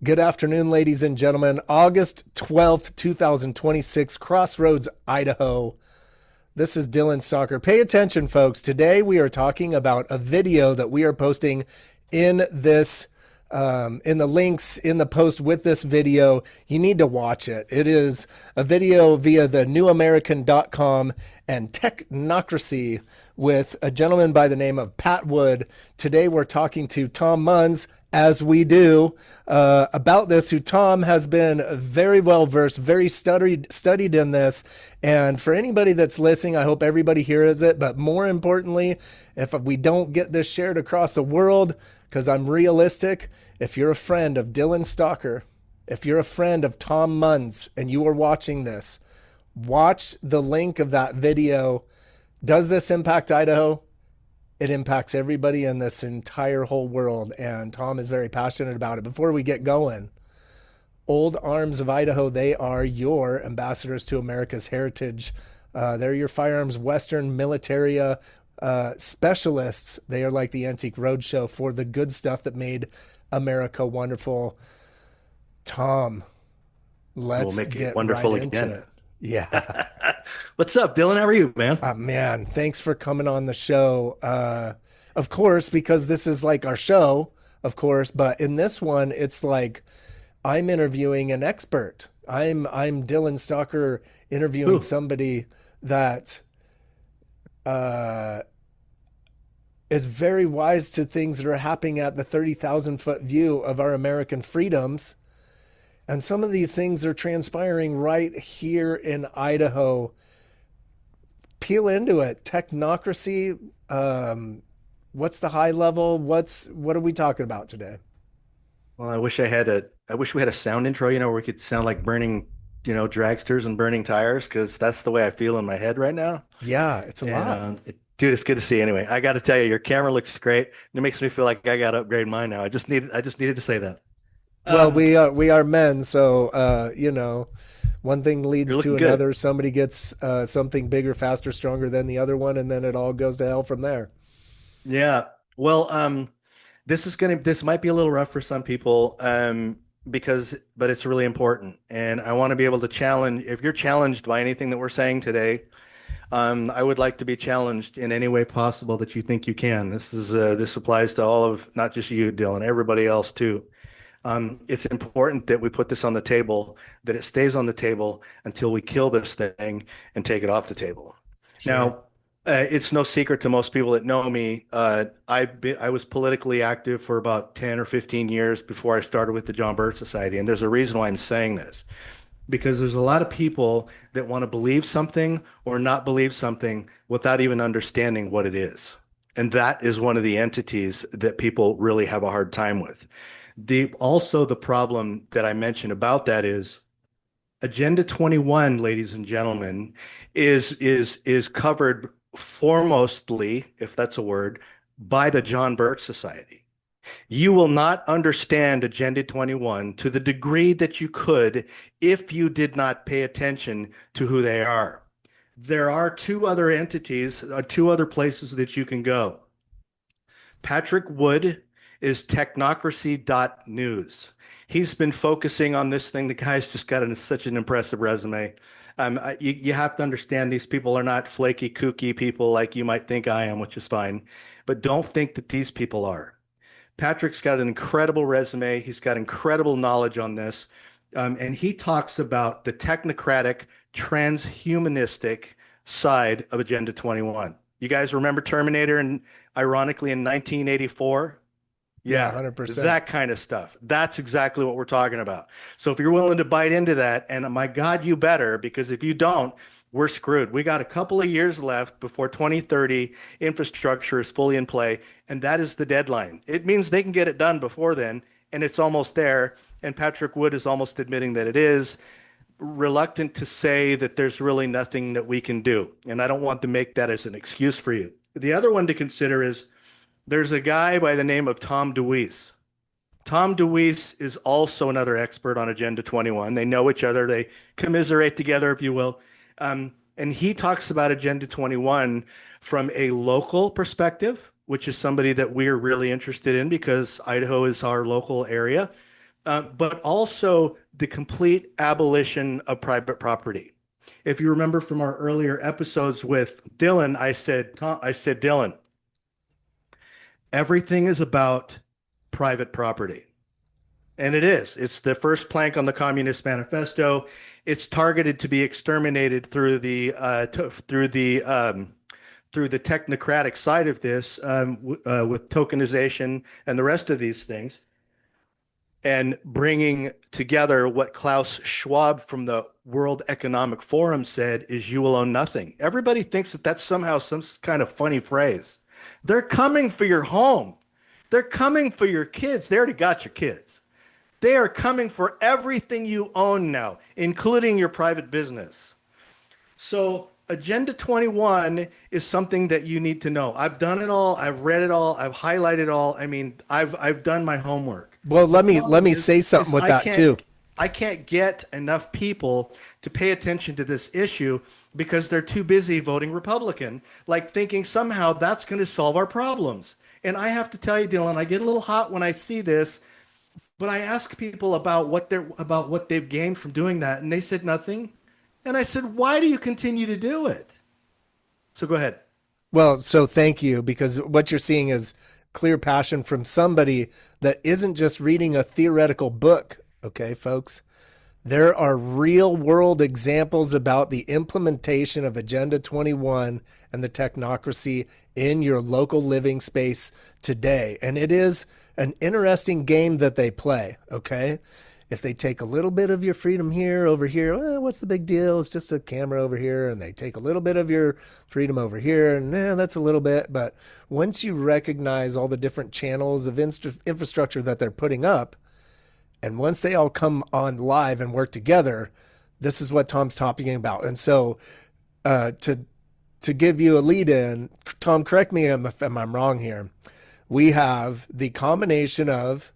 Good afternoon, ladies and gentlemen. August 12th, 2026, Crossroads, Idaho. This is Dylan Stalker. Pay attention, folks. Today we are talking about a video that we are posting in this, in the links in the post with this video. You need to watch it. It is a video via the newamerican.com and technocracy with a gentleman by the name of Pat Wood. Today we're talking to Tom Munds, as we do, about this, who Tom has been very well versed, very studied in this. And for anybody that's listening, I hope everybody hears it. But more importantly, if we don't get this shared across the world, because I'm realistic, if you're a friend of Dylan Stalker, if you're a friend of Tom Munds and you are watching this, watch the link of that video. Does this impact Idaho? It impacts everybody in this entire whole world, and Tom is very passionate about it. Before we get going, Old Arms of Idaho, they are your ambassadors to America's heritage. They're your firearms Western military specialists. They are like the Antique Roadshow for the good stuff that made America wonderful. Tom, let's We'll make get it wonderful right into again. it. Yeah. What's up, Dylan? How are you, man? Man, thanks for coming on the show. Of course, because this is like our show, of course, but in this one, it's like I'm interviewing an expert. I'm Dylan Stalker interviewing Who? somebody that is very wise to things that are happening at the 30,000-foot view of our American freedoms. And some of these things are transpiring right here in Idaho. Peel into it. Technocracy. What's the high level? What are we talking about today? Well, I wish we had a sound intro, where we could sound like burning, dragsters and burning tires, because that's the way I feel in my head right now. Yeah, it's a And lot. dude, it's good to see you anyway. I got to tell you, your camera looks great. And it makes me feel like I got to upgrade mine now. I just needed to say that. Well, Um, we are men, so one thing leads you're to looking good. another. Somebody gets something bigger, faster, stronger than the other one, and then it all goes to hell from there. Yeah. Well, this might be a little rough for some people, but it's really important. And I want to be able to challenge, if you're challenged by anything that we're saying today, I would like to be challenged in any way possible that you think you can. This applies to all of, not just you, Dylan, everybody else too. It's important that we put this on the table, that it stays on the table until we kill this thing and take it off the table. Sure. Now, it's no secret to most people that know me. I was politically active for about 10 or 15 years before I started with the John Birch Society. And there's a reason why I'm saying this, because there's a lot of people that want to believe something or not believe something without even understanding what it is. And that is one of the entities that people really have a hard time with. The problem that I mentioned about that is Agenda 21, ladies and gentlemen, is covered foremostly, if that's a word, by the John Birch Society. You will not understand Agenda 21 to the degree that you could if you did not pay attention to who they are. There are two other entities, two other places that you can go. Patrick Wood is technocracy.news. He's been focusing on this thing. The guy's just got such an impressive resume. You have to understand these people are not flaky, kooky people like you might think I am, which is fine. But don't think that these people are. Patrick's got an incredible resume. He's got incredible knowledge on this. And he talks about the technocratic, transhumanistic side of Agenda 21. You guys remember Terminator, and ironically in 1984? Yeah, Yeah, 100%. that kind of stuff. That's exactly what we're talking about. So if you're willing to bite into that, and my God, you better, because if you don't, we're screwed. We got a couple of years left before 2030 infrastructure is fully in play, and that is the deadline. It means they can get it done before then, and it's almost there. And Patrick Wood is almost admitting that it is, reluctant to say that there's really nothing that we can do. And I don't want to make that as an excuse for you. The other one to consider is there's a guy by the name of Tom DeWeese. Tom DeWeese is also another expert on Agenda 21. They know each other. They commiserate together, if you will. And he talks about Agenda 21 from a local perspective, which is somebody that we're really interested in because Idaho is our local area. but also the complete abolition of private property. If you remember from our earlier episodes with Dylan, I said, Dylan, everything is about private property. And it is. It's the first plank on the Communist Manifesto. It's targeted to be exterminated through the technocratic side of this, with tokenization and the rest of these things, and bringing together what Klaus Schwab from the World Economic Forum said is you will own nothing. Everybody thinks that that's somehow some kind of funny phrase. They're coming for your home. They're coming for your kids. They already got your kids. They are coming for everything you own now, including your private business. So Agenda 21 is something that you need to know. I've done it all. I've read it all. I've highlighted it all. I mean, I've done my homework. Well, let me say something with that too. I can't get enough people to pay attention to this issue because they're too busy voting Republican, like thinking somehow that's going to solve our problems. And I have to tell you, Dylan, I get a little hot when I see this, but I ask people about what they've gained from doing that, and they said nothing. And I said, why do you continue to do it? So go ahead. Well, so thank you, because what you're seeing is clear passion from somebody that isn't just reading a theoretical book. Okay, folks, there are real world examples about the implementation of Agenda 21 and the technocracy in your local living space today. And it is an interesting game that they play. Okay. If they take a little bit of your freedom here, over here, well, what's the big deal? It's just a camera over here. And they take a little bit of your freedom over here, and that's a little bit. But once you recognize all the different channels of infrastructure that they're putting up, and once they all come on live and work together, this is what Tom's talking about. And so to give you a lead in, Tom, correct me if I'm wrong here. We have the combination of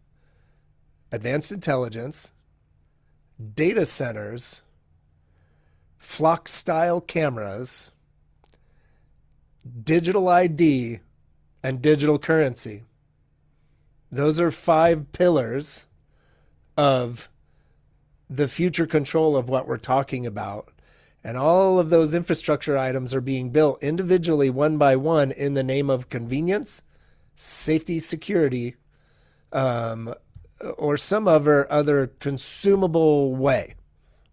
advanced intelligence, data centers, flock-style cameras, digital ID, and digital currency. Those are 5 pillars of the future control of what we're talking about. And all of those infrastructure items are being built individually, one by one, in the name of convenience, safety, security, or some other consumable way,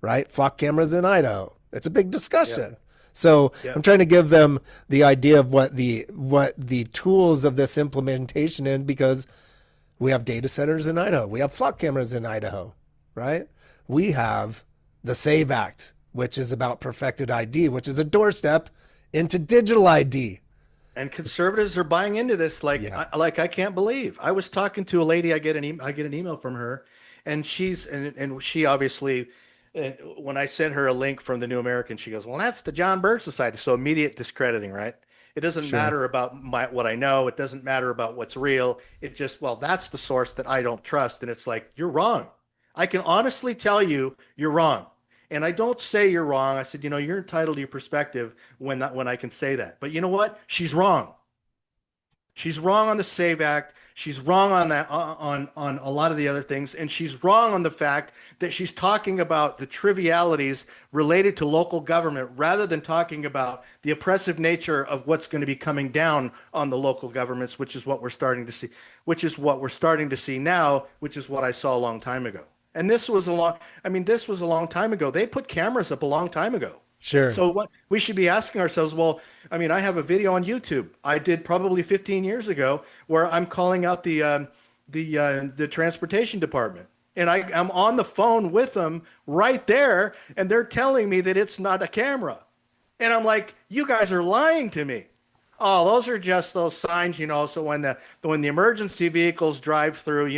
right? Flock cameras in Idaho. It's a big discussion. Yeah. So I'm trying to give them the idea of what the tools of this implementation in, because we have data centers in Idaho. We have flock cameras in Idaho, right? We have the SAVE Act, which is about perfected ID, which is a doorstep into digital ID. And conservatives are buying into this like I can't believe. I was talking to a lady. I get an email from her, and she obviously, when I sent her a link from the New American, she goes, "Well, that's the John Birch Society." So immediate discrediting, right? It doesn't matter about what I know. It doesn't matter about what's real. It just, well, that's the source that I don't trust. And it's like, you're wrong. I can honestly tell you you're wrong. And I don't say you're wrong. I said, you're entitled to your perspective when I can say that. But you know what? She's wrong. She's wrong on the SAVE Act. She's wrong on that, on a lot of the other things. And she's wrong on the fact that she's talking about the trivialities related to local government rather than talking about the oppressive nature of what's going to be coming down on the local governments, which is what we're starting to see, now, which is what I saw a long time ago. And this was a long time ago. They put cameras up a long time ago. Sure. So what we should be asking ourselves, well, I have a video on YouTube I did probably 15 years ago where I'm calling out the transportation department. And I'm on the phone with them right there, and they're telling me that it's not a camera. And I'm like, you guys are lying to me. Oh, those are just those signs, so when the emergency vehicles drive through,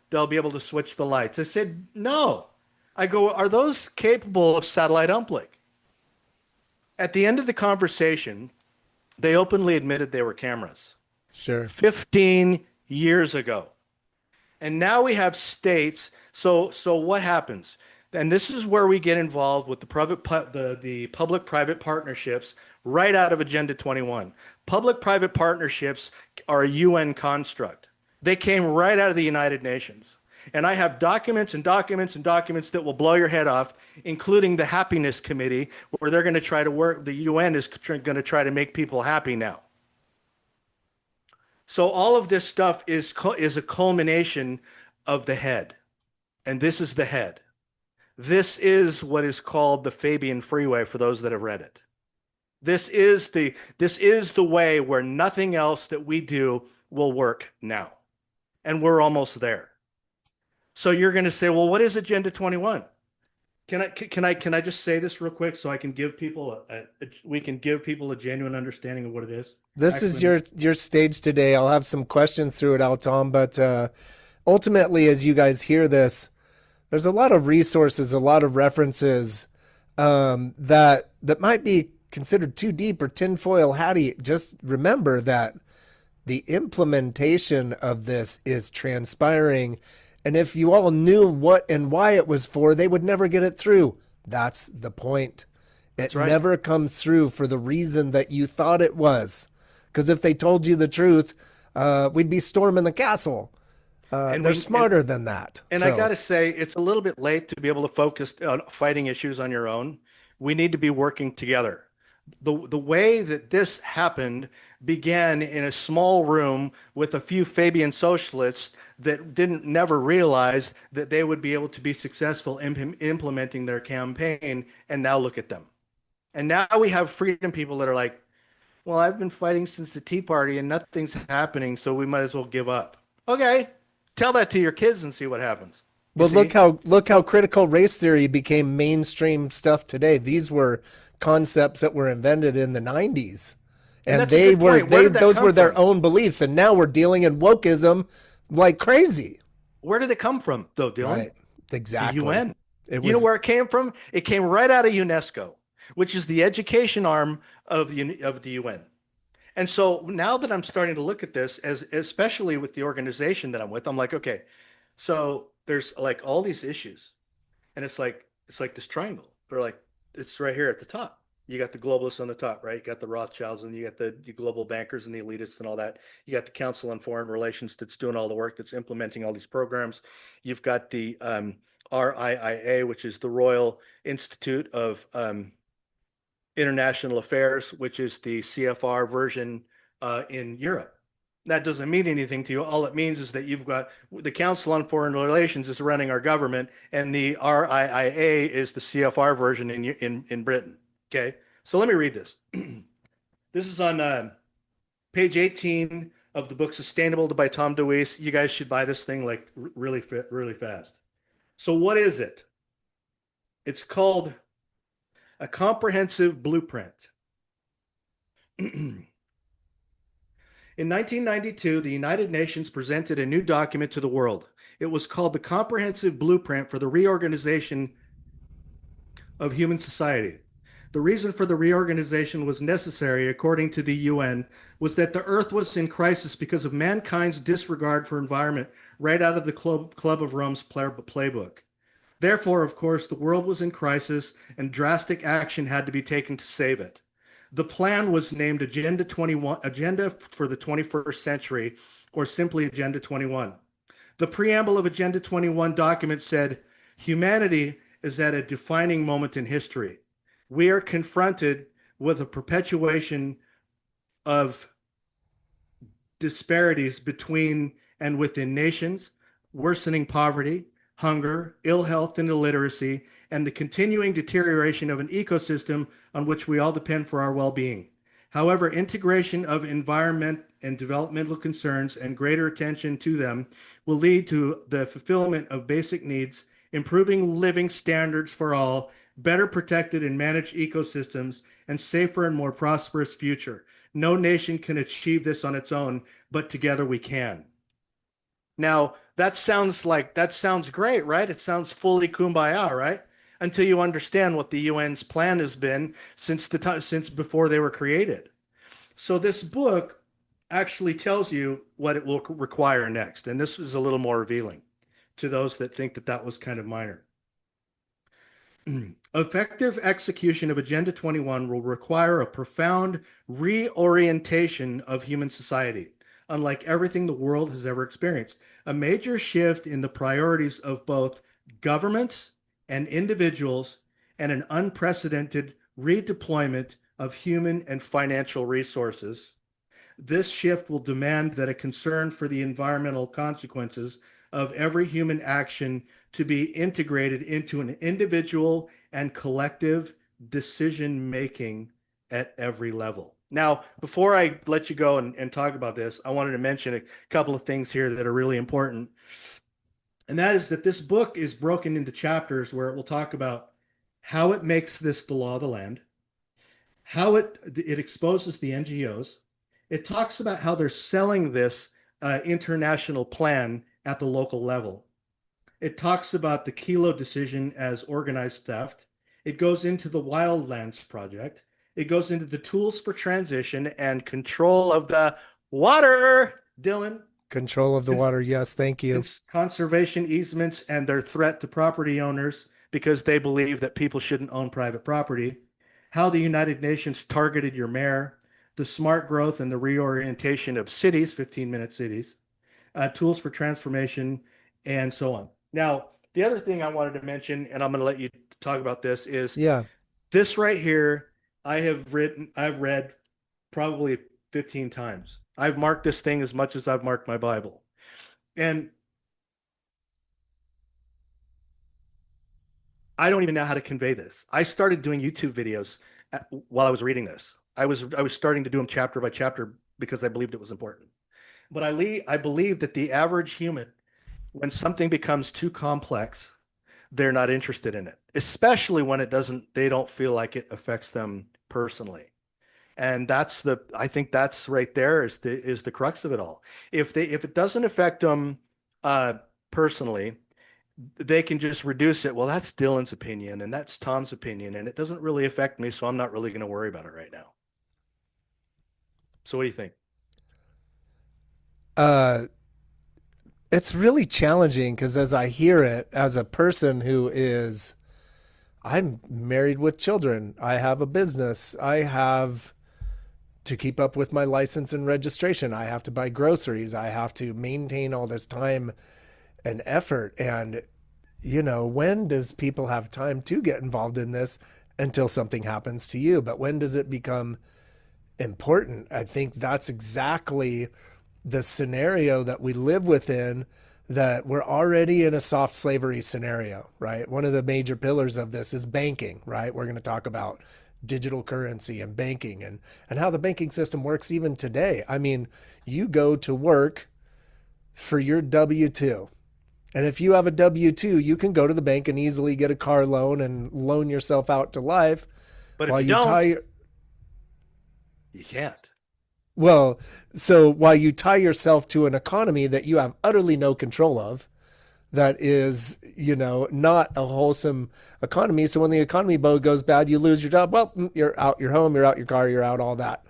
they'll be able to switch the lights. I said, no. I go, are those capable of satellite uplink? At the end of the conversation, they openly admitted they were cameras. Sure. 15 years ago. And now we have states. So what happens? And this is where we get involved with the public-private partnerships right out of Agenda 21. Public-private partnerships are a UN construct. They came right out of the United Nations. And I have documents and documents and documents that will blow your head off, including the Happiness Committee, where they're going to try to work, the UN is going to try to make people happy now. So all of this stuff is a culmination of the head. And this is the head. This is what is called the Fabian Freeway for those that have read it. This is the way where nothing else that we do will work now. And we're almost there. So you're going to say, well, what is Agenda 21? Can I just say this real quick so I can give people we can give people a genuine understanding of what it is? This is your stage today. I'll have some questions through it out, Tom, but ultimately, as you guys hear this, there's a lot of resources, a lot of references that might be considered too deep or tinfoil hatty. Just remember that the implementation of this is transpiring. And if you all knew what and why it was for, they would never get it through. That's the point. It never comes through for the reason that you thought it was. Because if they told you the truth, we'd be storming the castle. And they're smarter than that. And I got to say, it's a little bit late to be able to focus on fighting issues on your own. We need to be working together. The way that this happened began in a small room with a few Fabian socialists that never realize that they would be able to be successful in implementing their campaign. And now look at them. And now we have freedom people that are like, well, I've been fighting since the Tea Party and nothing's happening, so we might as well give up. Okay, tell that to your kids and see what happens. Well, look how critical race theory became mainstream stuff today. These were concepts that were invented in the 90s. And those were their own beliefs. And now we're dealing in wokeism like crazy. Where did it come from, though, Dylan? Right. Exactly. The UN. You know where it came from? It came right out of UNESCO, which is the education arm of the UN. And so now that I'm starting to look at this, especially with the organization that I'm with, I'm like, okay, so there's like all these issues, and it's like this triangle. They're like, it's right here at the top. You got the globalists on the top, right? You got the Rothschilds, and you got the global bankers and the elitists and all that. You got the Council on Foreign Relations that's doing all the work, that's implementing all these programs. You've got the RIIA, which is the Royal Institute of International Affairs, which is the CFR version in Europe. That doesn't mean anything to you. All it means is that you've got the Council on Foreign Relations is running our government, and the RIIA is the CFR version in Britain. Okay, so let me read this. This is on page 18 of the book Sustainable by Tom DeWeese. You guys should buy this thing like really fast. So what is it? It's called A Comprehensive Blueprint. In 1992, the United Nations presented a new document to the world. It was called the Comprehensive Blueprint for the Reorganization of Human Society. The reason for the reorganization was necessary, according to the UN, was that the Earth was in crisis because of mankind's disregard for environment right out of the Club of Rome's playbook. Therefore, of course, the world was in crisis and drastic action had to be taken to save it. The plan was named Agenda 21, Agenda for the 21st Century, or simply Agenda 21. The preamble of Agenda 21 document said, humanity is at a defining moment in history. We are confronted with a perpetuation of disparities between and within nations, worsening poverty, hunger, ill health, and illiteracy, and the continuing deterioration of an ecosystem on which we all depend for our well-being. However, integration of environment and developmental concerns and greater attention to them will lead to the fulfillment of basic needs, improving living standards for all, better protected and managed ecosystems, and safer and more prosperous future. No nation can achieve this on its own, but together we can. Now, that sounds great, right? It sounds fully kumbaya, right? Until you understand what the UN's plan has been since before they were created. So this book actually tells you what it will require next. And this is a little more revealing to those that think that that was kind of minor. Effective execution of Agenda 21 will require a profound reorientation of human society. unlike everything the world has ever experienced. A major shift in the priorities of both governments and individuals, and an unprecedented redeployment of human and financial resources. This shift will demand that a concern for the environmental consequences of every human action to be integrated into an individual and collective decision making at every level. Now, before I let you go and talk about this, I wanted to mention a couple of things here that are really important. And that is that this book is broken into chapters where it will talk about how it makes this the law of the land, how it exposes the NGOs. It talks about how they're selling this international plan at the local level. It talks about the Kilo decision as organized theft. It goes into the Wildlands Project. It goes into the tools for transition and control of the water, Dylan. Control of the water. Yes, thank you. Conservation easements and their threat to property owners because they believe that people shouldn't own private property. How the United Nations targeted your mayor, the smart growth and the reorientation of cities, 15-minute cities, tools for transformation, and so on. Now, the other thing I wanted to mention, and I'm going to let you talk about this, is this right here. I've read probably 15 times. I've marked this thing as much as I've marked my Bible. And I don't even know how to convey this. I started doing YouTube videos while I was reading this. I was starting to do them chapter by chapter because I believed it was important. But I believe that the average human, when something becomes too complex, they're not interested in it, especially when they don't feel like it affects them personally. And I think that's right there is the crux of it all. If it doesn't affect them personally, they can just reduce it. Well, that's Dylan's opinion and that's Tom's opinion, and it doesn't really affect me, so I'm not really going to worry about it right now. So what do you think? It's really challenging because as I hear it, as a person I'm married with children, I have a business, I have to keep up with my license and registration, I have to buy groceries, I have to maintain all this time and effort. And, when does people have time to get involved in this until something happens to you? But when does it become important? I think that's exactly the scenario that we live within, that we're already in a soft slavery scenario, right? One of the major pillars of this is banking, right? We're going to talk about digital currency and banking and how the banking system works even today. I mean, you go to work for your W-2. And if you have a W-2, you can go to the bank and easily get a car loan and loan yourself out to life. But if you don't, you can't. Well, so while you tie yourself to an economy that you have utterly no control of, that is, not a wholesome economy. So when the economy goes bad, you lose your job. Well, you're out your home, you're out your car, you're out all that.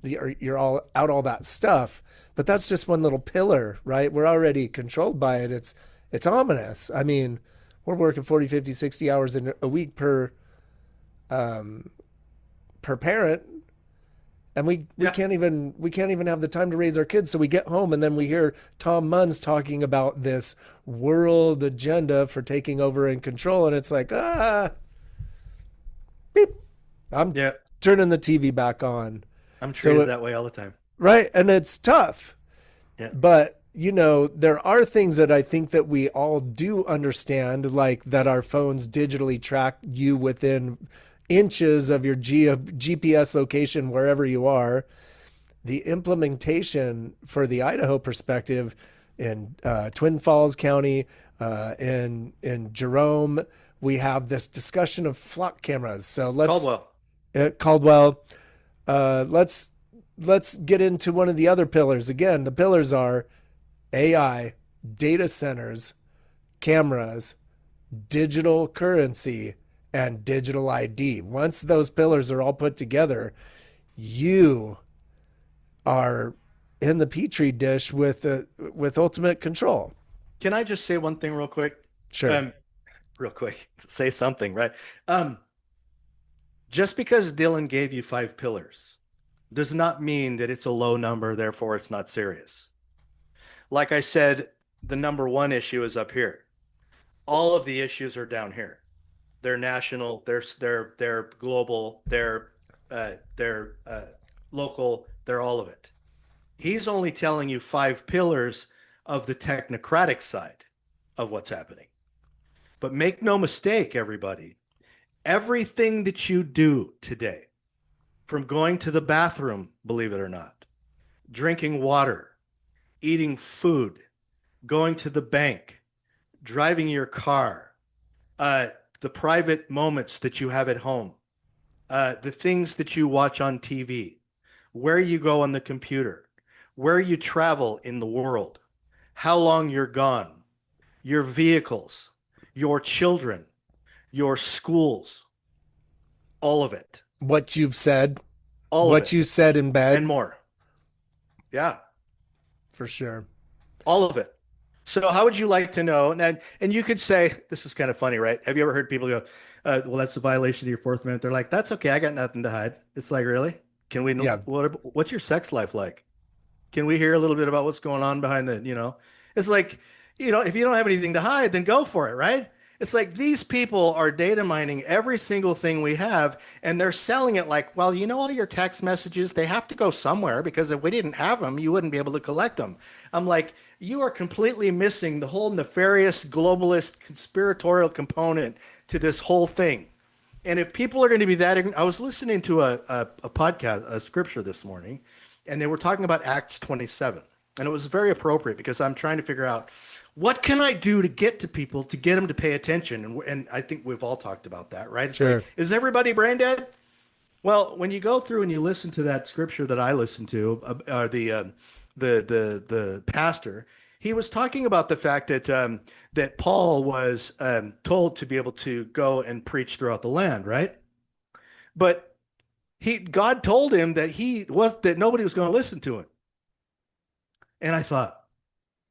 You're all out all that stuff. But that's just one little pillar, right? We're already controlled by it. It's ominous. I mean, we're working 40, 50, 60 hours in a week per parent. And we can't even have the time to raise our kids. So we get home and then we hear Tom Munds talking about this world agenda for taking over and control. And it's like, beep. I'm turning the TV back on. I'm treated that way all the time. Right. And it's tough. Yeah. But, there are things that I think that we all do understand, like that our phones digitally track you within inches of your GPS location wherever you are. The implementation for the Idaho perspective in Twin Falls County, in Jerome, we have this discussion of flock cameras. So Caldwell. Let's get into one of the other pillars. Again, the pillars are AI, data centers, cameras, digital currency, and digital ID. Once those pillars are all put together, you are in the petri dish with ultimate control. Can I just say one thing real quick? Sure. Real quick, say something, right? Just because Dylan gave you 5 pillars does not mean that it's a low number, therefore it's not serious. Like I said, the number one issue is up here. All of the issues are down here. They're national, they're global, they're local, they're all of it. He's only telling you five pillars of the technocratic side of what's happening. But make no mistake, everybody, everything that you do today, from going to the bathroom, believe it or not, drinking water, eating food, going to the bank, driving your car, the private moments that you have at home, the things that you watch on TV, where you go on the computer, where you travel in the world, how long you're gone, your vehicles, your children, your schools, all of it. What you've said, All of what it. you said in bed, And more. Yeah, for sure. all of it. So how would you like to know? And you could say, this is kind of funny, right? Have you ever heard people go, well, that's a violation of your Fourth Amendment. They're like, that's okay. I got nothing to hide. It's like, really? Can we know Yeah. what's your sex life like? Can we hear a little bit about what's going on behind it's like, if you don't have anything to hide, then go for it, right? It's like these people are data mining every single thing we have, and they're selling it like, well, all your text messages, they have to go somewhere, because if we didn't have them, you wouldn't be able to collect them. I'm like, you are completely missing the whole nefarious, globalist, conspiratorial component to this whole thing. And if people are going to be that ignorant, I was listening to a podcast, a scripture this morning, and they were talking about Acts 27. And it was very appropriate, because I'm trying to figure out, what can I do to get to people, to get them to pay attention? And I think we've all talked about that, right? It's Sure. like, is everybody brain dead? Well, when you go through and you listen to that scripture that I listened to, the pastor, he was talking about the fact that that Paul was told to be able to go and preach throughout the land, right? But God told him that nobody was going to listen to him. And I thought,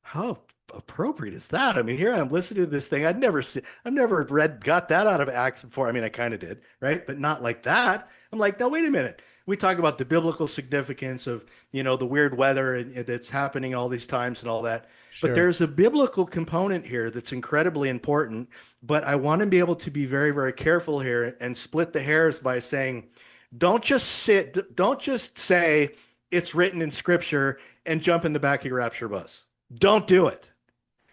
how appropriate is that? I mean, here I'm listening to this thing. I've never got that out of Acts before. I mean, I kind of did, right? But not like that. I'm like, no, wait a minute. We talk about the biblical significance of, the weird weather that's happening all these times and all that. Sure. But there's a biblical component here that's incredibly important. But I want to be able to be very, very careful here and split the hairs by saying, don't just say it's written in scripture and jump in the back of your rapture bus. Don't do it,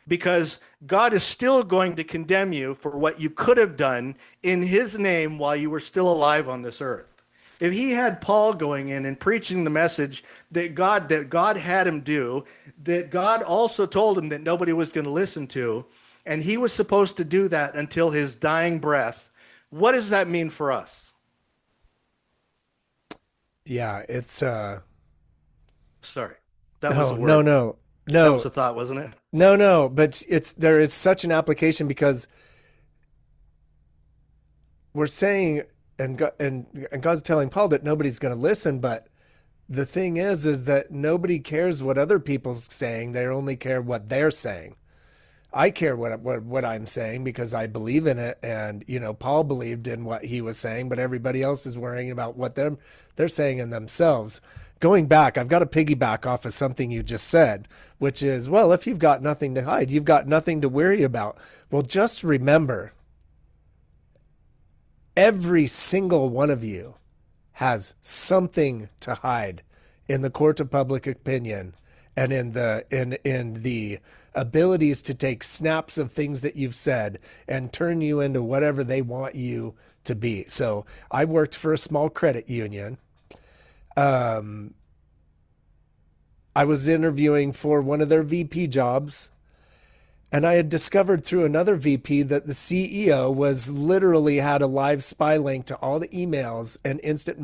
because God is still going to condemn you for what you could have done in his name while you were still alive on this earth. If he had Paul going in and preaching the message that God had him do, that God also told him that nobody was going to listen to, and he was supposed to do that until his dying breath, what does that mean for us? Yeah, it's Sorry, that was a word. No. That was a thought, wasn't it? No, but there is such an application, because we're saying, and God's telling Paul that nobody's going to listen, but the thing is that nobody cares what other people's saying. They only care what they're saying. I care what I'm saying, because I believe in it, and Paul believed in what he was saying, but everybody else is worrying about what they're saying in themselves. Going back, I've got to piggyback off of something you just said, which is, well, if you've got nothing to hide, you've got nothing to worry about. Well, just remember, every single one of you has something to hide in the court of public opinion, and in the abilities to take snaps of things that you've said and turn you into whatever they want you to be. So I worked for a small credit union. I was interviewing for one of their VP jobs, and I had discovered through another VP that the CEO was literally had a live spy link to all the emails and instant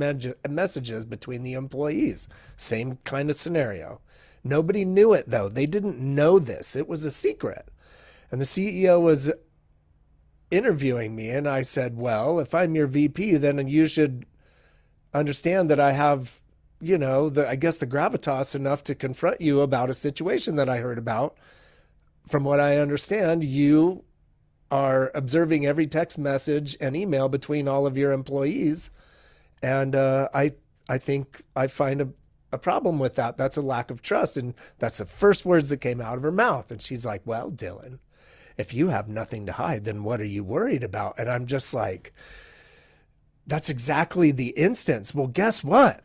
messages between the employees. Same kind of scenario. Nobody knew it, though. They didn't know this. It was a secret. And the CEO was interviewing me, and I said, well, if I'm your VP, then you should understand that I have, I guess the gravitas enough to confront you about a situation that I heard about. From what I understand, you are observing every text message and email between all of your employees. And I think I find a problem with that. That's a lack of trust. And that's the first words that came out of her mouth. And she's like, well, Dylan, if you have nothing to hide, then what are you worried about? And I'm just like, that's exactly the instance. Well, guess what?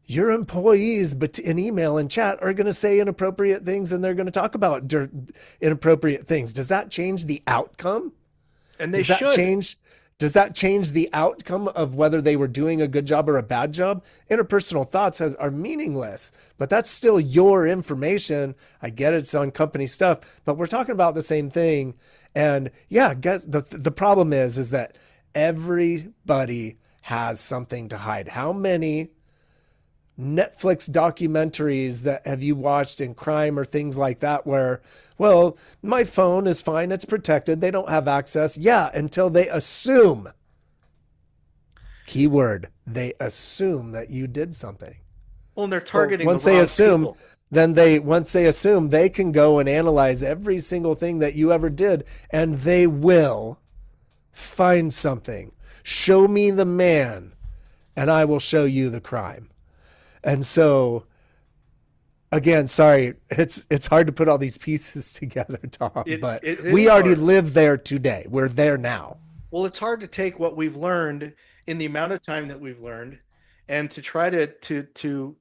Your employees but in email and chat are going to say inappropriate things, and they're going to talk about inappropriate things. Does that change the outcome? And they Does that should. change? Does that change the outcome of whether they were doing a good job or a bad job? Interpersonal thoughts are meaningless, but that's still your information. I get it's on company stuff, but we're talking about the same thing. And yeah, guess the problem is that everybody has something to hide. How many Netflix documentaries that have you watched in crime or things like that where, well, my phone is fine, it's protected, they don't have access? Yeah, until they assume, keyword, they assume that you did something. Well, and they're targeting Once the they wrong assume, people. once they assume, they can go and analyze every single thing that you ever did, and they will find something. Show me the man, and I will show you the crime. And so, again, sorry, it's hard to put all these pieces together, Tom, but we already live there today. We're there now. Well, it's hard to take what we've learned in the amount of time that we've learned and to try to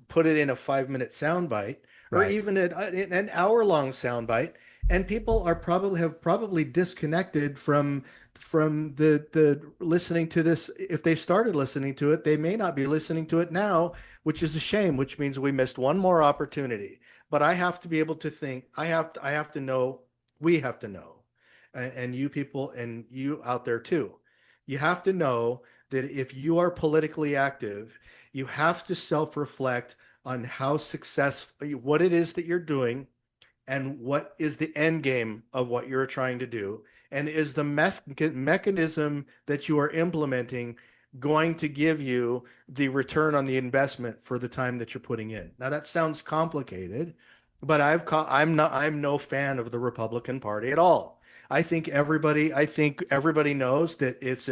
put it in a 5-minute soundbite or Right. even an hour-long soundbite. And people have probably disconnected from the listening to this. If they started listening to it, they may not be listening to it now, which is a shame, which means we missed one more opportunity. But I have to be able to think, I have to know, we have to know, and you people and you out there too, you have to know that if you are politically active, you have to self-reflect on how successful, what it is that you're doing, and what is the end game of what you're trying to do, and is the mechanism that you are implementing going to give you the return on the investment for the time that you're putting in. Now that sounds complicated, but I'm no fan of the Republican Party at all. I think everybody knows that it's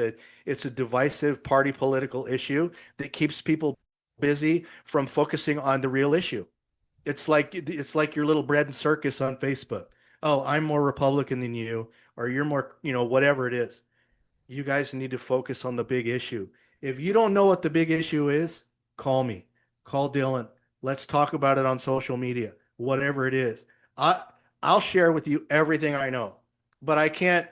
a divisive party political issue that keeps people busy from focusing on the real issue. It's like your little bread and circus on Facebook. Oh, I'm more Republican than you, or you're more, whatever it is. You guys need to focus on the big issue. If you don't know what the big issue is, call me. Call Dylan. Let's talk about it on social media, whatever it is. I'll share with you everything I know, but I can't,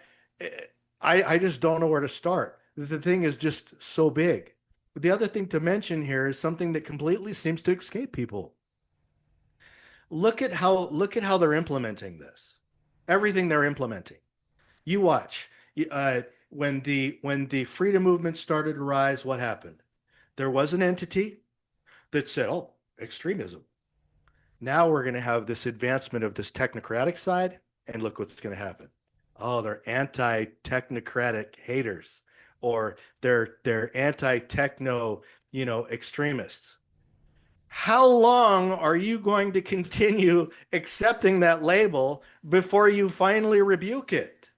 I just don't know where to start. The thing is just so big. The other thing to mention here is something that completely seems to escape people. Look at how they're implementing this. Everything they're implementing. You watch. When the freedom movement started to rise, what happened? There was an entity that said, "Oh, extremism." Now we're going to have this advancement of this technocratic side, and look what's going to happen. Oh, they're anti-technocratic haters, or they're anti-techno, extremists. How long are you going to continue accepting that label before you finally rebuke it?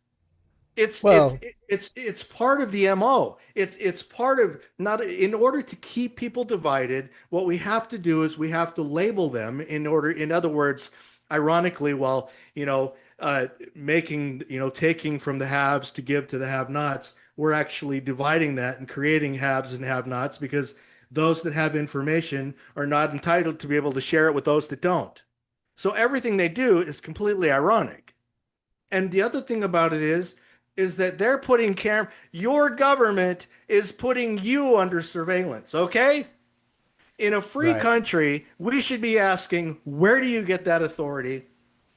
It's it's Well, it's part of the MO. It's part of, not in order to keep people divided, what we have to do is we have to label them in other words, ironically, while making, taking from the haves to give to the have-nots, we're actually dividing that and creating haves and have-nots, because those that have information are not entitled to be able to share it with those that don't. So everything they do is completely ironic. And the other thing about it is that they're putting your government is putting you under surveillance, okay? In a free right. country, we should be asking, where do you get that authority?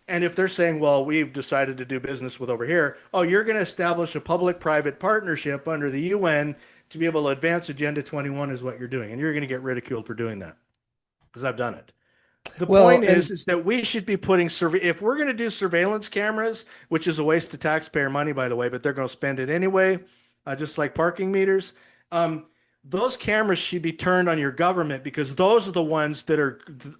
And if they're saying, well, we've decided to do business with over here, oh, you're going to establish a public-private partnership under the UN to be able to advance Agenda 21 is what you're doing. And you're going to get ridiculed for doing that, because I've done it. The Well, point and is that we should be putting if we're going to do surveillance cameras, which is a waste of taxpayer money, by the way, but they're going to spend it anyway, just like parking meters. Those cameras should be turned on your government, because those are the ones that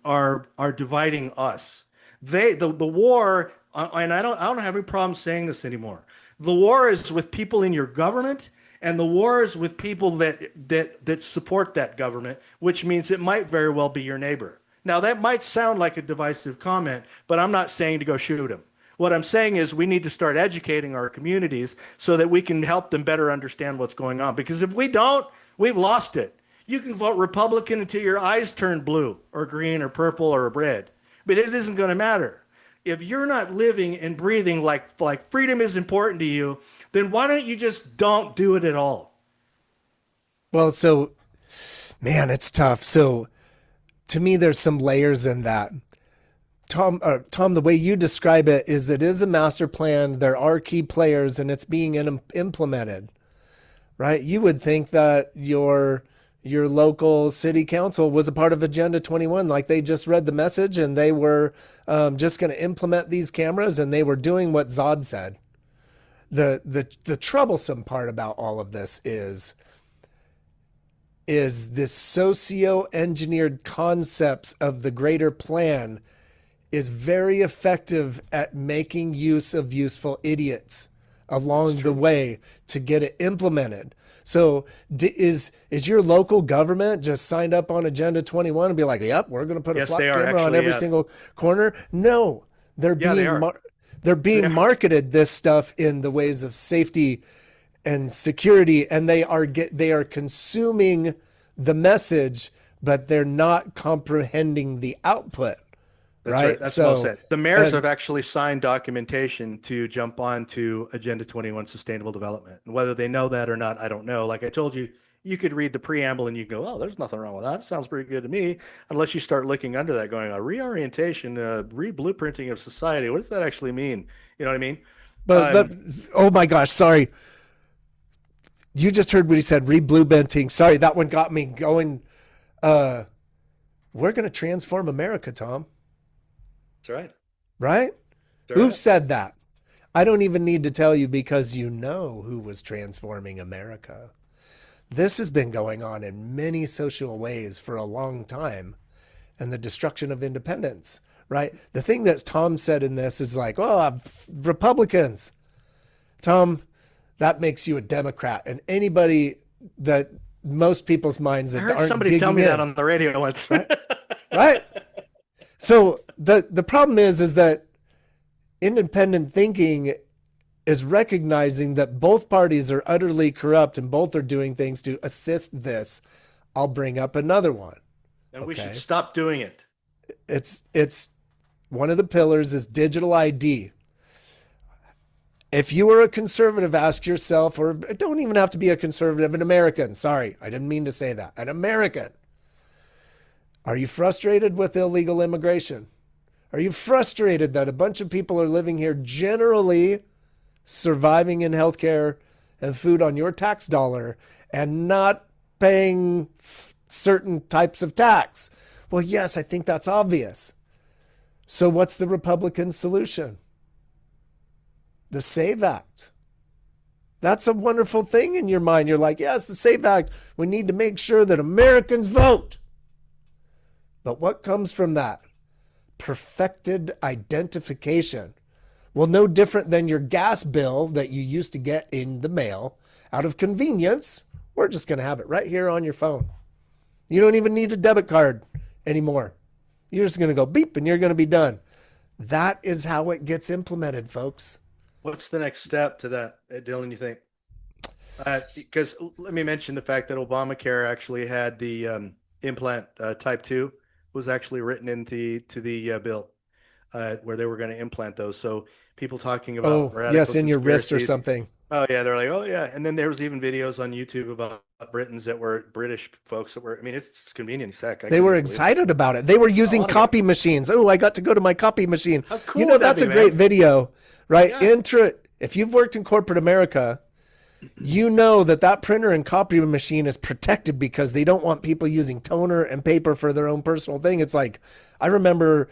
are dividing us. The war, and I don't have any problem saying this anymore. The war is with people in your government and the wars with people that support that government, which means it might very well be your neighbor. Now, that might sound like a divisive comment, but I'm not saying to go shoot them. What I'm saying is we need to start educating our communities so that we can help them better understand what's going on. Because if we don't, we've lost it. You can vote Republican until your eyes turn blue or green or purple or red, but it isn't going to matter. If you're not living and breathing like freedom is important to you, then why don't you just don't do it at all? Well, so, man, it's tough. So to me, there's some layers in that. Tom, the way you describe it is it is a master plan. There are key players and it's being implemented, right? You would think that your local city council was a part of Agenda 21, like they just read the message and they were just going to implement these cameras and they were doing what Zod said. The troublesome part about all of this is this socio-engineered concepts of the greater plan is very effective at making use of useful idiots along the way to get it implemented. So is your local government just signed up on Agenda 21 and be like, yep, we're going to put a flock camera on every single corner? No, they're being marketed this stuff in the ways of safety and security, and they are consuming the message, but they're not comprehending the output. That's right. That's well said. The mayors have actually signed documentation to jump on to Agenda 21 Sustainable Development. And whether they know that or not, I don't know. Like I told you, you could read the preamble and you go, oh, there's nothing wrong with that. It sounds pretty good to me. Unless you start looking under that going, reorientation, re-blueprinting of society. What does that actually mean? You know what I mean? But oh my gosh, sorry. You just heard what he said, re-blueprinting. Sorry, that one got me going. We're going to transform America, Tom. That's right. Right? Who said that? I don't even need to tell you because you know who was transforming America. This has been going on in many social ways for a long time, and the destruction of independence, right? The thing that Tom said in this is like, oh, Republicans. Tom, that makes you a Democrat. And anybody that most people's minds that I heard aren't somebody tell me in, that on the radio once. right? So the problem is that independent thinking is recognizing that both parties are utterly corrupt and both are doing things to assist this. I'll bring up another one. And we should stop doing it. It's one of the pillars is digital ID. If you are a conservative, ask yourself, or don't even have to be a conservative, an American. Sorry, I didn't mean to say that. An American. Are you frustrated with illegal immigration? Are you frustrated that a bunch of people are living here generally surviving in healthcare and food on your tax dollar and not paying certain types of tax? Well, yes, I think that's obvious. So what's the Republican solution? The SAVE Act. That's a wonderful thing in your mind. You're like, yes, the SAVE Act. We need to make sure that Americans vote. But what comes from that? Perfected identification. Well, no different than your gas bill that you used to get in the mail. Out of convenience, we're just going to have it right here on your phone. You don't even need a debit card anymore. You're just going to go beep and you're going to be done. That is how it gets implemented, folks. What's the next step to that, Dylan, you think? Because let me mention the fact that Obamacare actually had the implant type 2 was actually written into the bill where they were going to implant those. So people talking about yes, in your wrist or something. Oh yeah, they're like, oh yeah, and then there was even videos on YouTube about Britons that were British folks that were. I mean, it's convenient. Heck, they were excited about it. They were using copy machines. Oh, I got to go to my copy machine. How cool you know, that's a great video, right? Yeah. If you've worked in corporate America, you know that printer and copy machine is protected because they don't want people using toner and paper for their own personal thing. It's like, I remember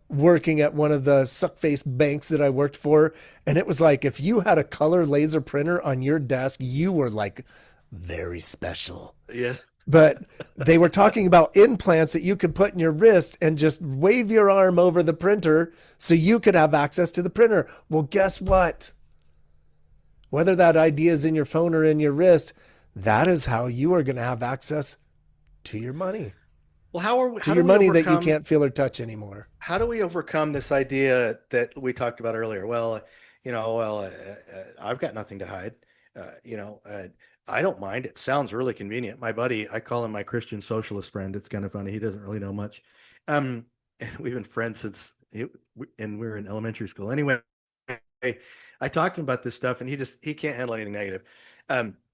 working at one of the suck-face banks that I worked for, and it was like, if you had a color laser printer on your desk, you were like very special. Yeah. But they were talking about implants that you could put in your wrist and just wave your arm over the printer so you could have access to the printer. Well, guess what? whether that idea is in your phone or in your wrist, that is how you are going to have access to your money, Well, to how do your we money that you overcome can't feel or touch anymore. this idea that we talked about earlier? Well, I've got nothing to hide. Uh, you know, uh, I don't mind. It sounds really convenient. My buddy, I call him my Christian socialist friend. It's kind of funny. He doesn't really know much. And we've been friends and we were in elementary school. Anyway, I talked to him about this stuff, and he can't handle anything negative.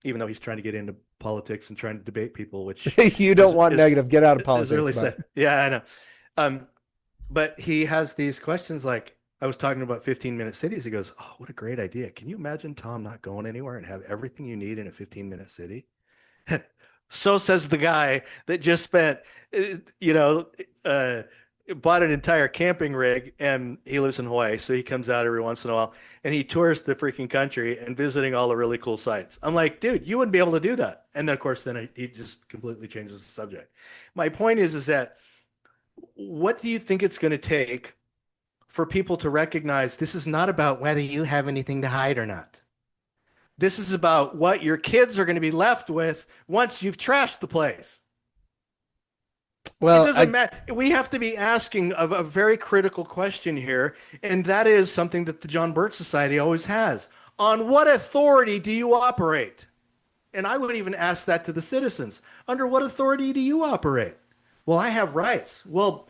Even though he's trying to get into politics and trying to debate people, which You don't want negative. Get out of is politics, really but sad. Yeah, I know. Um, but he has these questions like, I was talking about 15-minute cities. He goes, "Oh, what a great idea. Can you imagine, Tom, not going anywhere and have everything you need in a 15-minute city?" So says the guy that just spent, you know, uh, bought an entire camping rig, and he lives in Hawaii. So he comes out every once in a while and he tours the freaking country and visiting all the really cool sites. I'm like, dude, you wouldn't be able to do that. And then, of course, he just completely changes the subject. My point is that what do you think it's going to take for people to recognize this is not about whether you have anything to hide or not? This is about what your kids are going to be left with once you've trashed the place. well, It doesn't matter. We have to be asking a very critical question here, and that is something that the John Birch Society always has. On what authority do you operate? And I would even ask that to the citizens. Under what authority do you operate? Well, I have rights. Well,